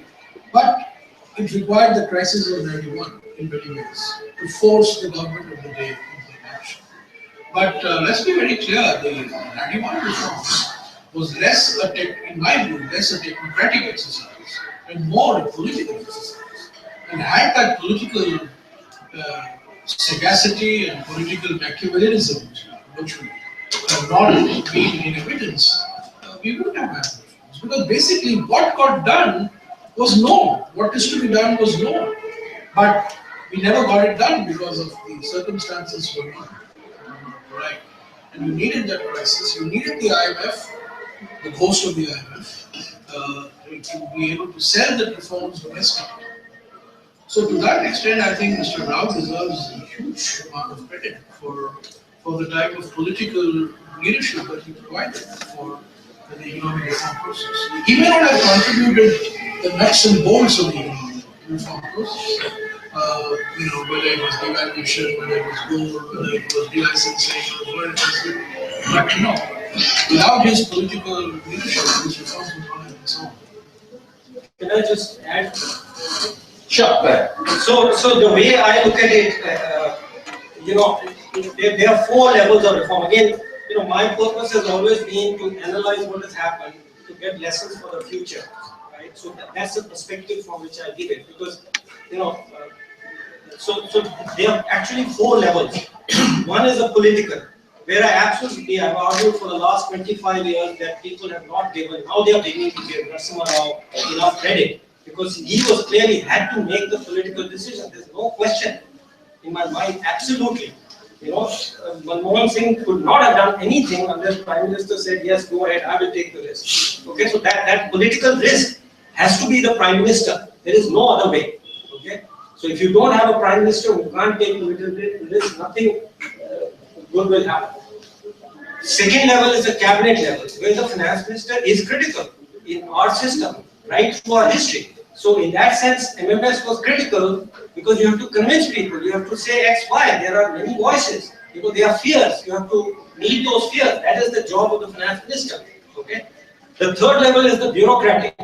But it required the crisis of 91 in many ways to force the government of the day into action. But let's be very clear, the 91 reforms was in my view, less a technocratic exercise and more a political exercise. And had that political sagacity and political machiavellianism, virtually, not been in evidence, we wouldn't have had reforms. Because basically what got done was known. What is to be done was known. But we never got it done because of the circumstances were not right. And you needed that crisis. You needed the IMF, the ghost of the IMF, to be able to sell the reforms domestically. So to that extent, I think Mr. Rao deserves a huge amount of credit for the type of political leadership that he provided for the economic reform process. He may not have contributed the nuts and bolts of the economic reform process. Whether it was devaluation, whether it was gold, whether it was delicensing, or whatever it was. But without his political leadership, these reforms would not have been solved. Can I just add? Sure. So the way I look at it, there are 4 levels of reform. Again, my purpose has always been to analyze what has happened, to get lessons for the future, right? So that's the perspective from which I give it, because so there are actually 4 levels. One is a political, where I've argued for the last 25 years that people have not given, now they are beginning to give Narasimha Rao enough credit, because he was clearly had to make the political decision. There's no question in my mind, absolutely. Manmohan Singh could not have done anything unless Prime Minister said, yes, go ahead, I will take the risk. Okay, so that political risk has to be the Prime Minister. There is no other way. Okay, so if you don't have a Prime Minister who can't take political risk, nothing good will happen. Second level is the cabinet level, where the finance minister is critical in our system, right through our history. So in that sense, MMS was critical because you have to convince people, you have to say X, Y, there are many voices, there are fears, you have to meet those fears. That is the job of the finance minister. Okay. The third level is the bureaucratic.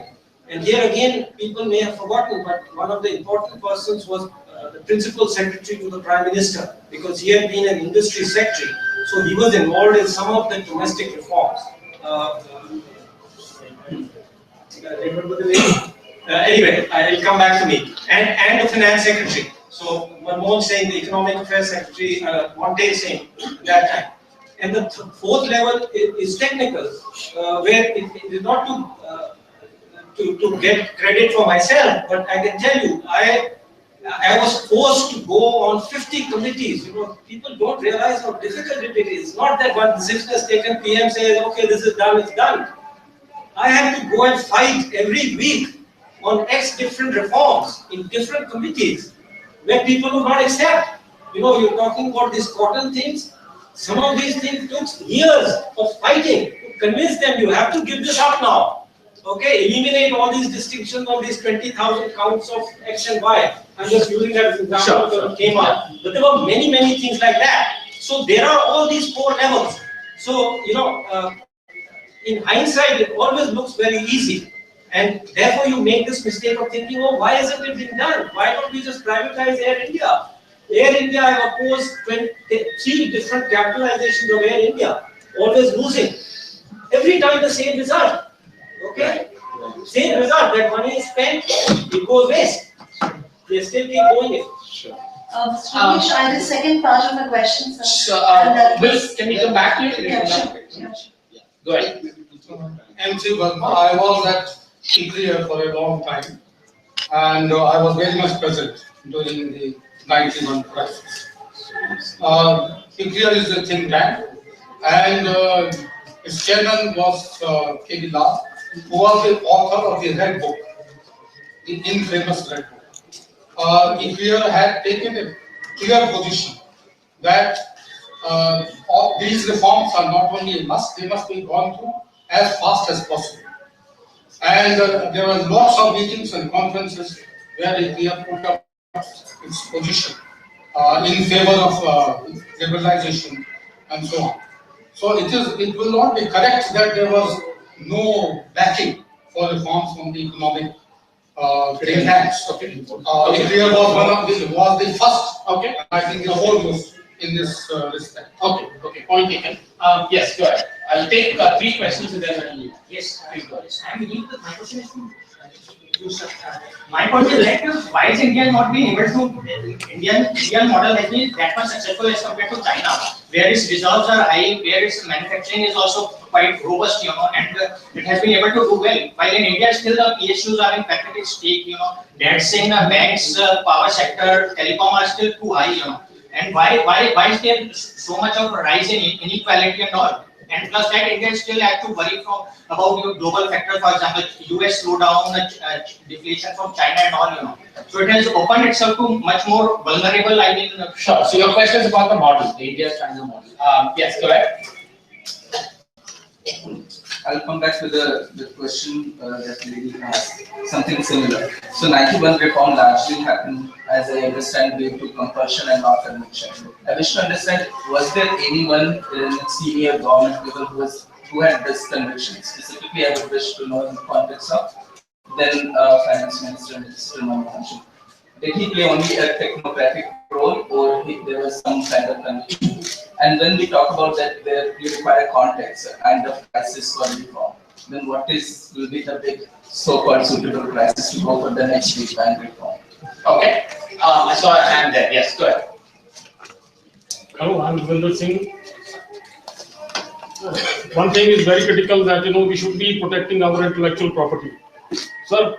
And here again, people may have forgotten, but one of the important persons was the principal secretary to the Prime Minister, because he had been an industry secretary. So he was involved in some of the domestic reforms. Remember the name? Anyway, it will come back to me. And the finance secretary. So Manmohan Singh, the economic affairs secretary, Monte Singh, at that time. And the fourth level is technical, where it is not to get credit for myself, but I can tell you, I was forced to go on 50 committees. People don't realize how difficult it is. Not that one decision is taken, PM says, okay, this is done, it's done. I had to go and fight every week on X different reforms in different committees where people would not accept. You're talking about these cotton things. Some of these things took years of fighting to convince them you have to give this up now. Okay, eliminate all these distinctions of these 20,000 counts of X and Y. I'm just using that as an example because it came up. But there were many, many things like that. So there are all these 4 levels. So, in hindsight, it always looks very easy. And therefore, you make this mistake of thinking, oh, why isn't it being done? Why don't we just privatize Air India? Air India, I opposed 3 different capitalizations of Air India, always losing. Every time the same result. Okay? Same result, that money is spent, it goes waste. They still keep doing it. Sure. Ramesh, I had a second part of the question, sir. Sure. Bill, can we come back to you? Yeah, sure. Yeah, sure. Go ahead. MC Virma, I was at FICCI for a long time, and I was very much present during the 91 crisis. FICCI is a think tank, and its chairman was K.B. Lal, who was the author of the Red Book, the infamous Red Book. FICCI had taken a clear position that all these reforms are not only a must, they must be gone through as fast as possible. And there were lots of meetings and conferences where FICCI put up its position in favor of liberalization and so on. So it will not be correct that there was no backing for reforms from the economic think tanks. Okay. FICCI was the first. Okay. I think the foremost in this respect. Okay. Okay. Point taken. Yes, go ahead. I'll take 3 questions and then I'll leave. Yes, please go ahead. I'm beginning with my question is to you, sir. My point is that why is India not being able to Indian model has been that much successful as compared to China, where its reserves are high, where its manufacturing is also quite robust, and it has been able to do well. While in India, still the PSUs are in pathetic state, debts in banks, power sector, telecom are still too high, and why is there so much of a rise in inequality and all? And plus that, India still have to worry about global factors, for example, US slowdown, deflation from China and all, So it has opened itself to much more vulnerable, Sure. So your question is about the model, the India-China model. Yes, go ahead. I'll come back to the question that lady asked, something similar. So 91 reform largely happened, as I understand, due to compulsion and not conviction. I wish to understand, was there anyone in senior government level who had this conviction? Specifically, I would wish to know in the context of then Finance Minister Mr. Manmohan. Did he play only a technocratic role, or there was some kind of conviction? And when we talk about that, you require context and the crisis for reform, then what will be the big so-called suitable crisis to go for the next big bang reform? Okay. I saw a hand there. Yes, go ahead. Hello, I'm Ravinder Singh. One thing is very critical that we should be protecting our intellectual property. Sir,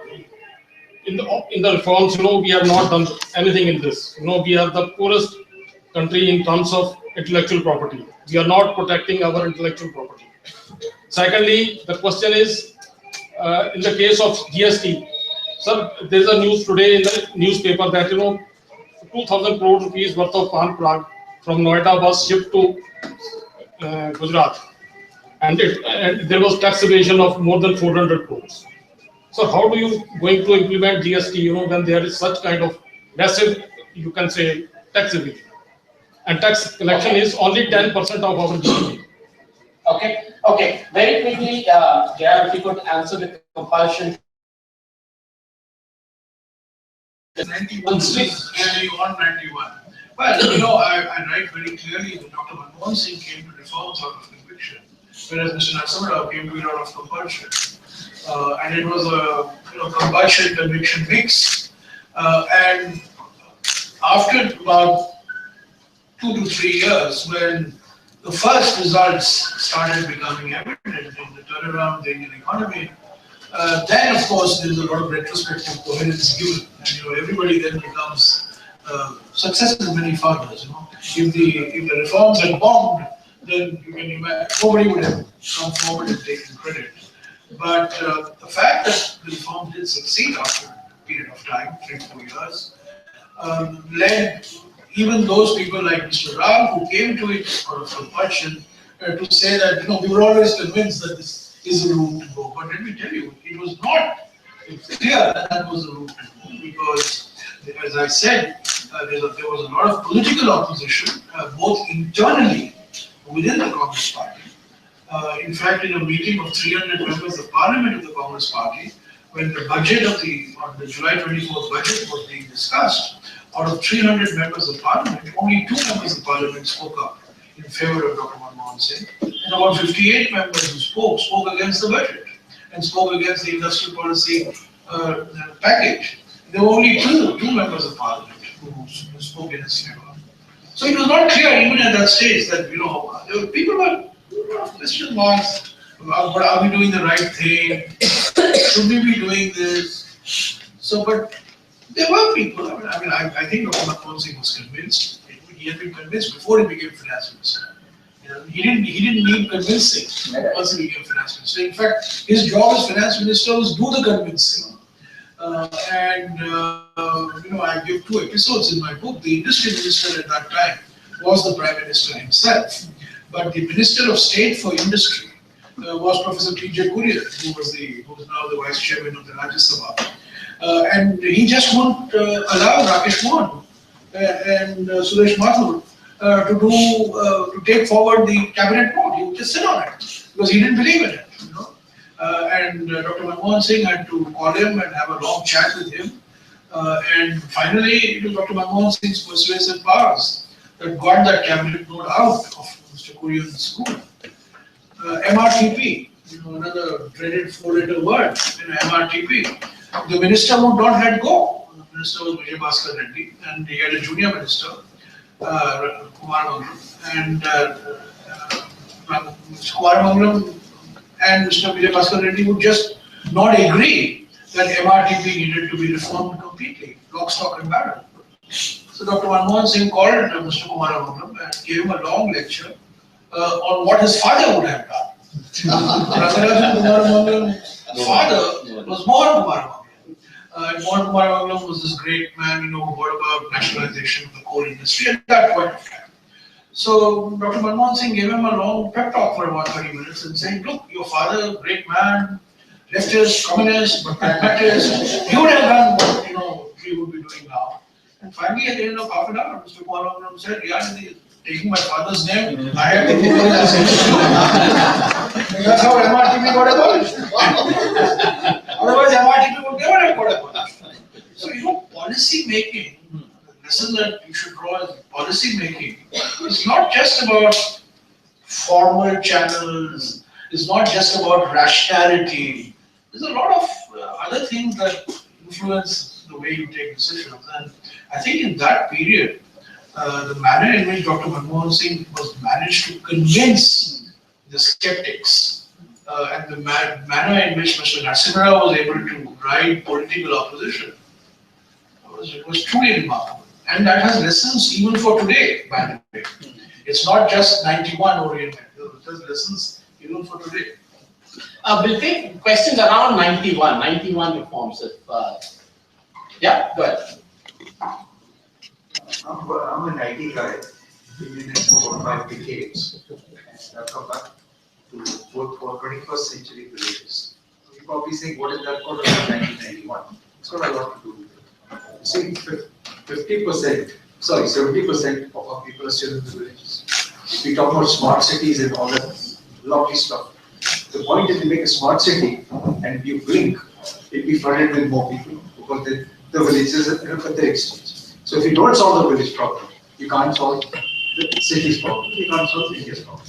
in the reforms, we have not done anything in this. We are the poorest country in terms of intellectual property. We are not protecting our intellectual property. Secondly, the question is, in the case of GST, sir, there is a news today in the newspaper that 2,000 crore rupees worth of pan plug from Noida was shipped to Gujarat, and there was tax evasion of more than 400 crores. So how do you going to implement GST? When there is such kind of massive, you can say, tax evasion? And tax collection is only 10% of our GDP. Okay. Very quickly, Jairam, if you could answer the compulsion. 91, clearly on 91. Well, I write very clearly that Dr. Manmohan Singh came to reforms out of conviction, whereas Mr. Narasimha came to it out of compulsion. And it was a compulsion conviction mix. And after about 2 to 3 years, when the first results started becoming evident in the turnaround of the Indian economy, then of course there is a lot of retrospective coherence given, and everybody then becomes successful many fathers. If the reforms had bombed, then you can imagine nobody would have come forward and taken credit. But the fact that the reform did succeed after a period of time, 3 to 4 years, led even those people like Mr. Ram, who came to it out of compulsion, to say that we were always convinced that this is the route to go. But let me tell you, it was not clear that that was the route to go, because, as I said, there was a lot of political opposition, both internally within the Congress Party. In fact, in a meeting of 300 members of Parliament of the Congress Party, when the budget of the July 24th budget was being discussed, out of 300 members of Parliament, only 2 members of Parliament spoke up in favor of Dr. Manmohan Singh, and about 58 members who spoke against the budget and spoke against the industrial policy package. There were only two members of Parliament who spoke in his favor. So it was not clear even at that stage that, there were people were question marks. But are we doing the right thing? Should we be doing this? So, but there were people. I think Dr. Manmohan Singh was convinced. He had been convinced before he became finance minister. He didn't need convincing once he became finance minister. In fact, his job as finance minister was do the convincing. I give 2 episodes in my book. The industry minister at that time was the prime minister himself, but the minister of state for industry was Professor P.J. Kurian, who is now the vice chairman of the Rajya Sabha. And he just wouldn't allow Rakesh Mohan and Suresh Mathur to take forward the cabinet note. He would just sit on it because he didn't believe in it. And Dr. Manmohan Singh had to call him and have a long chat with him. And finally, it was Dr. Manmohan Singh's persuasive powers that got that cabinet note out of Mr. Kurian's school. MRTP, another dreaded 4-letter word, MRTP. The minister would not let go. The minister was Vijay Bhaskar Reddy, and he had a junior minister, Kumar Mangalam, and Mr. Kumar Mangalam and Mr. Vijay Bhaskar Reddy would just not agree that MRTP needed to be reformed completely, lock, stock and barrel. So Dr. Manmohan Singh called Mr. Kumar Mangalam and gave him a long lecture on what his father would have done. Rangarajan Kumar Mangalam's father was Mohan Kumar Mangalam. Mohan Kumar Mangalam was this great man, who brought about nationalization of the coal industry at that point of time. So Dr. Manmohan Singh gave him a long pep talk for about 30 minutes and saying, look, your father, great man, leftist, communist, but pragmatist, he would have done what we would be doing now. And finally, at the end of half an hour, Mr. Kumar Mangalam said, taking my father's name, I have to do it. That's how MRTP got abolished. Otherwise, MRTP would never have got abolished. So, policy making, the lesson that you should draw is policy making is not just about formal channels, it's not just about rationality. There's a lot of other things that influence the way you take decisions. And I think in that period, the manner in which Dr. Manmohan Singh was managed to convince the skeptics and the manner in which Mr. Narasimha was able to ride political opposition was truly remarkable. And that has lessons even for today, by the way. It's not just 91 oriented, it has lessons even for today. We'll take questions around 91 reforms. Yeah, go ahead. I'm an IT guy, been in it for about 5 decades, and I've come back to work for 21st century villages. You probably saying, what is that called in 1991? It's got a lot to do with it. See, 70% of our people are still in the villages. We talk about smart cities and all that lovely stuff. The point is, you make a smart city, and if you blink, it'll be flooded with more people because the villages are at their extent. So if you don't solve the village problem, you can't solve the city's problem, you can't solve India's problem.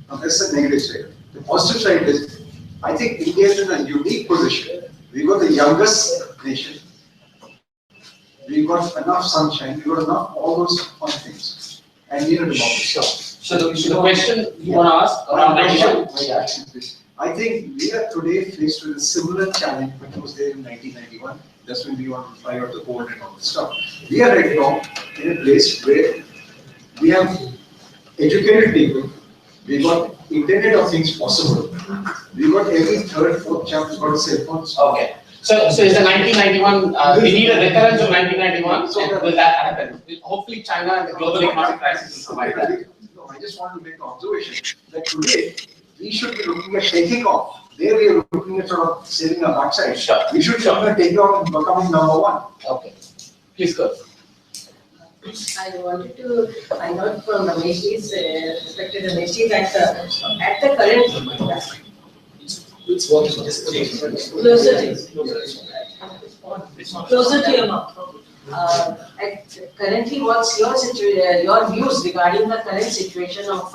Now that's the negative side. The positive side is, I think India is in a unique position. We were the youngest nation. We got enough sunshine, we got enough all those fun things. And we need a democracy. So the question you want to ask around I think we are today faced with a similar challenge which was there in 1991. That's when we want to fly out the board and all this stuff. We are right now in a place where we have educated people, we got Internet of Things possible, we got every third, fourth child has got a cell phone. Okay. So is the 1991, we need a recurrence of 1991, so will that happen? Hopefully China and the global economic crisis will provide that. No, I just want to make an observation that today we should be looking at taking off. There we are looking at sort of saving our backside. Sure. We should be looking at taking off and becoming number one. Okay. Please go. I wanted to find out from Ramesh's, respected Ramesh, that at the current, closer to your mouth. Currently, what's your views regarding the current situation of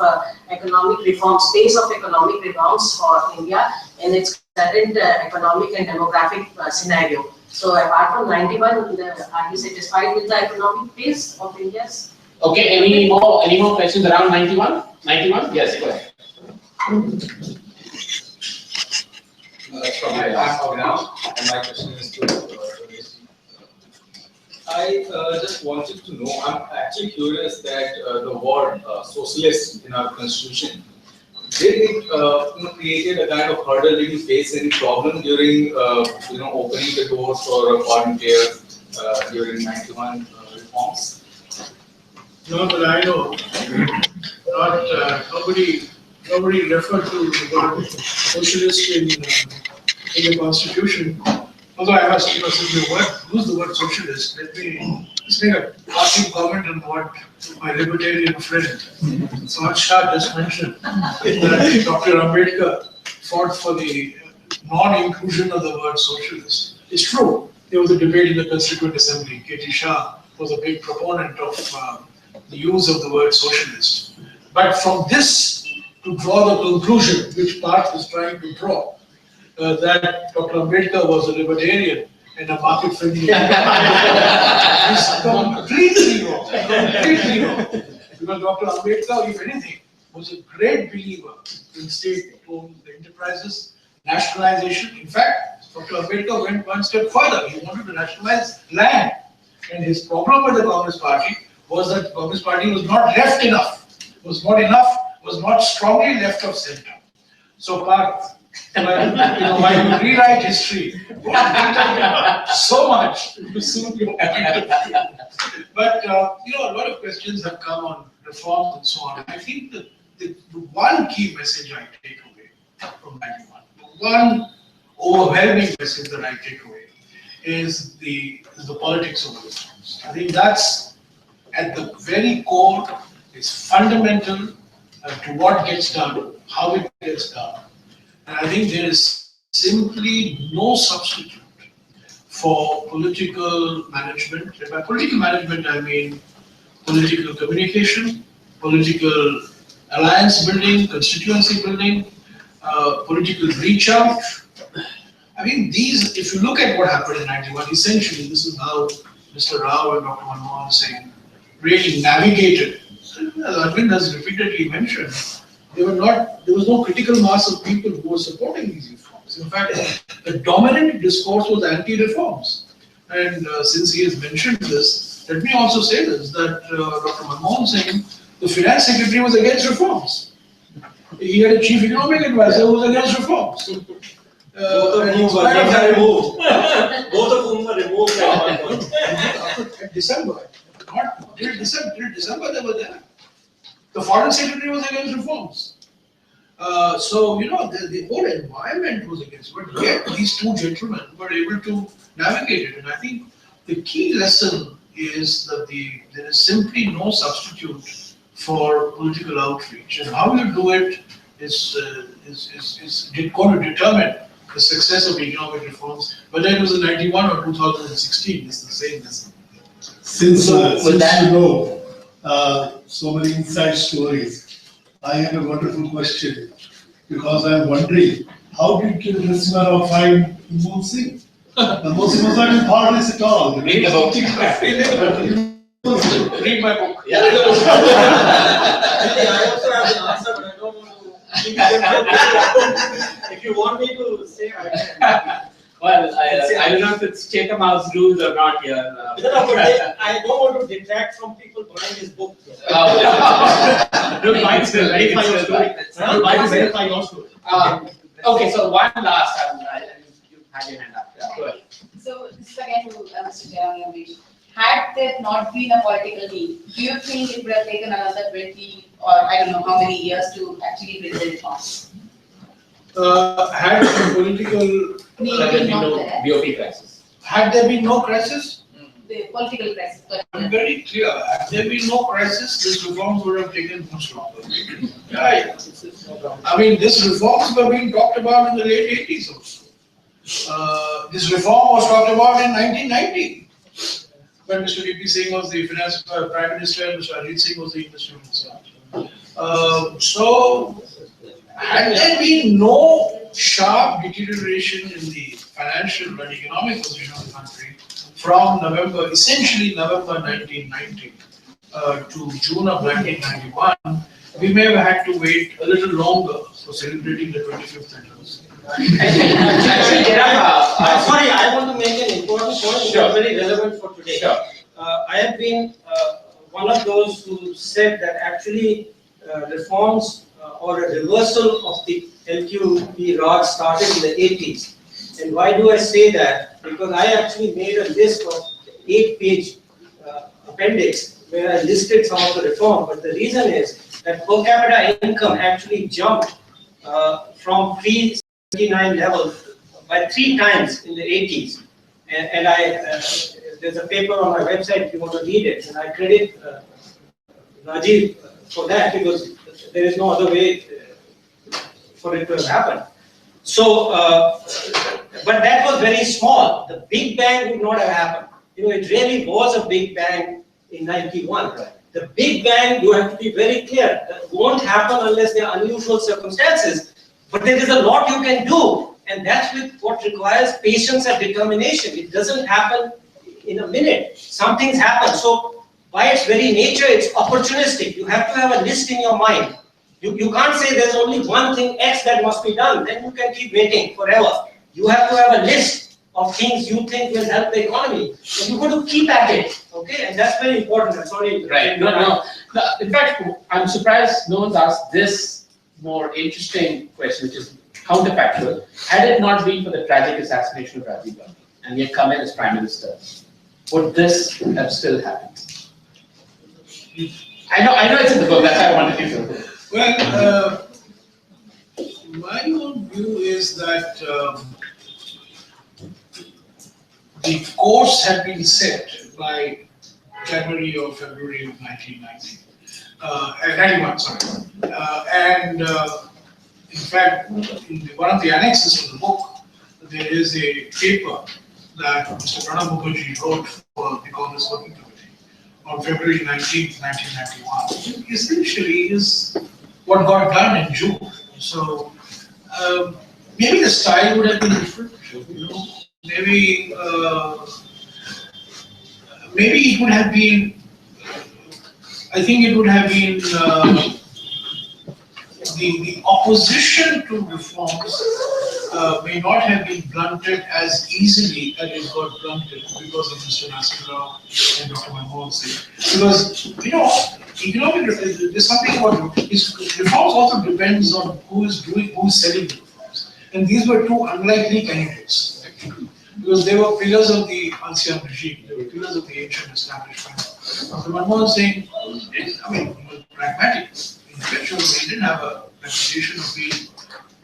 economic reforms, pace of economic reforms for India in its current economic and demographic scenario? So apart from 91, are you satisfied with the economic pace of India's? Okay, any more questions around 91? 91? Yes, go ahead. I'm now, and my question is to Ramesh. I just wanted to know, I'm actually curious that the word socialist in our constitution, did it created a kind of hurdle? Did you face any problem during opening the doors for foreign players during 91 reforms? Not that I know. Nobody referred to the word socialist in the constitution. Although I must, since you use the word socialist, let me just make a passing comment on what my libertarian friend, Shah, just mentioned, that Dr. Ambedkar fought for the non-inclusion of the word socialist. It's true. There was a debate in the Constituent Assembly. K.T. Shah was a big proponent of the use of the word socialist. But from this, to draw the conclusion, which Parth is trying to draw, that Dr. Ambedkar was a libertarian and a market-friendly is completely wrong. Completely wrong. Because Dr. Ambedkar, if anything, was a great believer in state-owned enterprises, nationalization. In fact, Dr. Ambedkar went one step further. He wanted to nationalize land. And his problem with the Congress Party was that the Congress Party was not left enough, was not strongly left of center. So Parth, while you rewrite history, so much to suit your point of view. But a lot of questions have come on reforms and so on. I think that the one key message I take away from 91, the one overwhelming message that I take away is the politics of the reforms. I think that's at the very core, is fundamental to what gets done, how it gets done. And I think there is simply no substitute for political management. And by political management, I mean political communication, political alliance building, constituency building, political reach out. I mean, these, if you look at what happened in 91, essentially, this is how Mr. Rao and Dr. Manmohan Singh really navigated. As Arvind has repeatedly mentioned, there was no critical mass of people who were supporting these reforms. In fact, the dominant discourse was anti-reforms. And since he has mentioned this, let me also say this, that Dr. Manmohan Singh, the finance secretary, was against reforms. He had a chief economic advisor who was against reforms. Both of whom were removed. Both of whom were removed at December. Not till December they were there. The foreign secretary was against reforms. So, the whole environment was against it. But yet, these two gentlemen were able to navigate it. And I think the key lesson is that there is simply no substitute for political outreach. And how you do it is going to determine the success of economic reforms. Whether it was in 91 or 2016, it's the same lesson. Since you know so many inside stories, I have a wonderful question, because I am wondering, how did the listener find Manmohan Singh? Manmohan Singh was not in politics at all. Read the book. Read my book. Yeah. I also have an answer, but I don't want to. If you want me to say, I can. Well, I don't know if it's Chakravarty's rules or not here. I don't want to detract from people buying his book. Don't buy this, verify your story. Don't buy this, verify your story. Okay, so one last. You had your hand up. Go ahead. So this is again to Mr. Jairam Ramesh. Had there not been a political need, do you think it would have taken another 20 or I don't know how many years to actually bring the reforms? Had the political BOP crisis. Had there been no crisis? The political crisis. I'm very clear. Had there been no crisis, this reforms would have taken much longer. Yeah. I mean, these reforms were being talked about in the late 80s also. This reform was talked about in 1990, when Mr. V.P. Singh was the finance prime minister and Mr. Ajit Singh was the industry minister. So, had there been no sharp deterioration in the financial and economic position of the country from essentially November 1990 to June of 1991, we may have had to wait a little longer for celebrating the 25th anniversary. Actually, sorry, I want to make an important point which is very relevant for today. I have been one of those who said that actually reforms or a reversal of the LQP rod started in the 80s. And why do I say that? Because I actually made a list of 8-page appendix where I listed some of the reform. But the reason is that per capita income actually jumped from pre-79 level by 3 times in the 80s. And there's a paper on my website if you want to read it. And I credit Rajiv for that because there is no other way for it to have happened. So, but that was very small. The big bang would not have happened. It really was a big bang in 91. The big bang, you have to be very clear, that won't happen unless there are unusual circumstances. But there is a lot you can do. And that's what requires patience and determination. It doesn't happen in a minute. Some things happen. So, by its very nature, it's opportunistic. You have to have a list in your mind. You can't say there's only one thing X that must be done, then you can keep waiting forever. You have to have a list of things you think will help the economy. And you've got to keep at it, okay? And that's very important. I'm sorry. Right. No. In fact, I'm surprised no one's asked this more interesting question, which is counterfactual. Had it not been for the tragic assassination of Rajiv Gandhi, and he had come in as Prime Minister, would this have still happened? I know it's in the book, that's why I wanted to do it. Well, my own view is that the course had been set by January or February of 1990. 91, sorry. In fact, in one of the annexes to the book, there is a paper that Mr. Pranab Mukherjee wrote for the Congress Working Committee on February 19, 1991. Essentially is what got done in June. So maybe the style would have been different. Maybe it would have been. I think it would have been the opposition to reforms may not have been blunted as easily as it got blunted because of Mr. Nasir Rao and Dr. Manmohan Singh. Because there's something about reforms also depends on who is selling the reforms. And these were two unlikely candidates, actually, because they were pillars of the ancien regime, they were pillars of the ancient establishment. Dr. Manmohan Singh, he was pragmatic. He didn't have a reputation of being,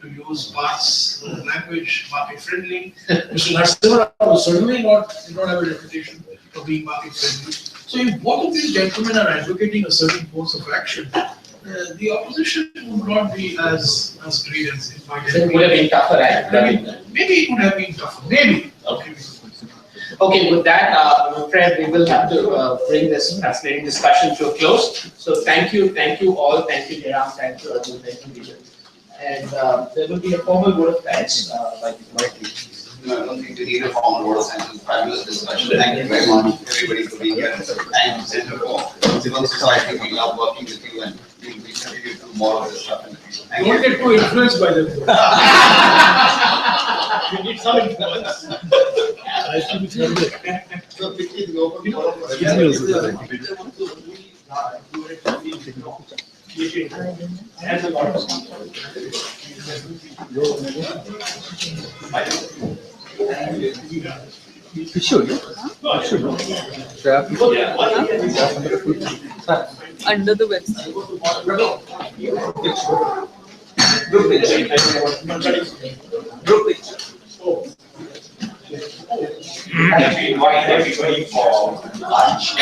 to use Parth's language, market friendly. Mr. Narasimha Rao certainly did not have a reputation of being market friendly. So if both of these gentlemen are advocating a certain course of action, the opposition would not be as great as it might have been. It would have been tougher, right? Maybe it would have been tougher. Maybe. Okay, with that, Fred, we will have to bring this fascinating discussion to a close. So thank you all, thank you Jairam, thank you Arvind, thank you Didar. And there will be a formal vote of thanks by the committee. No, I don't think we need a formal vote of thanks. It's a fabulous discussion. Thank you very much, everybody, for being here. Thank you, Center for Civil Society. We love working with you and we continue to do more of this stuff in the future. Thank Don't you. get too influenced by them. You need some influence. I think it's very good. So, FICCI is open for Under the website. Group picture. Group picture. Have we invited everybody for lunch?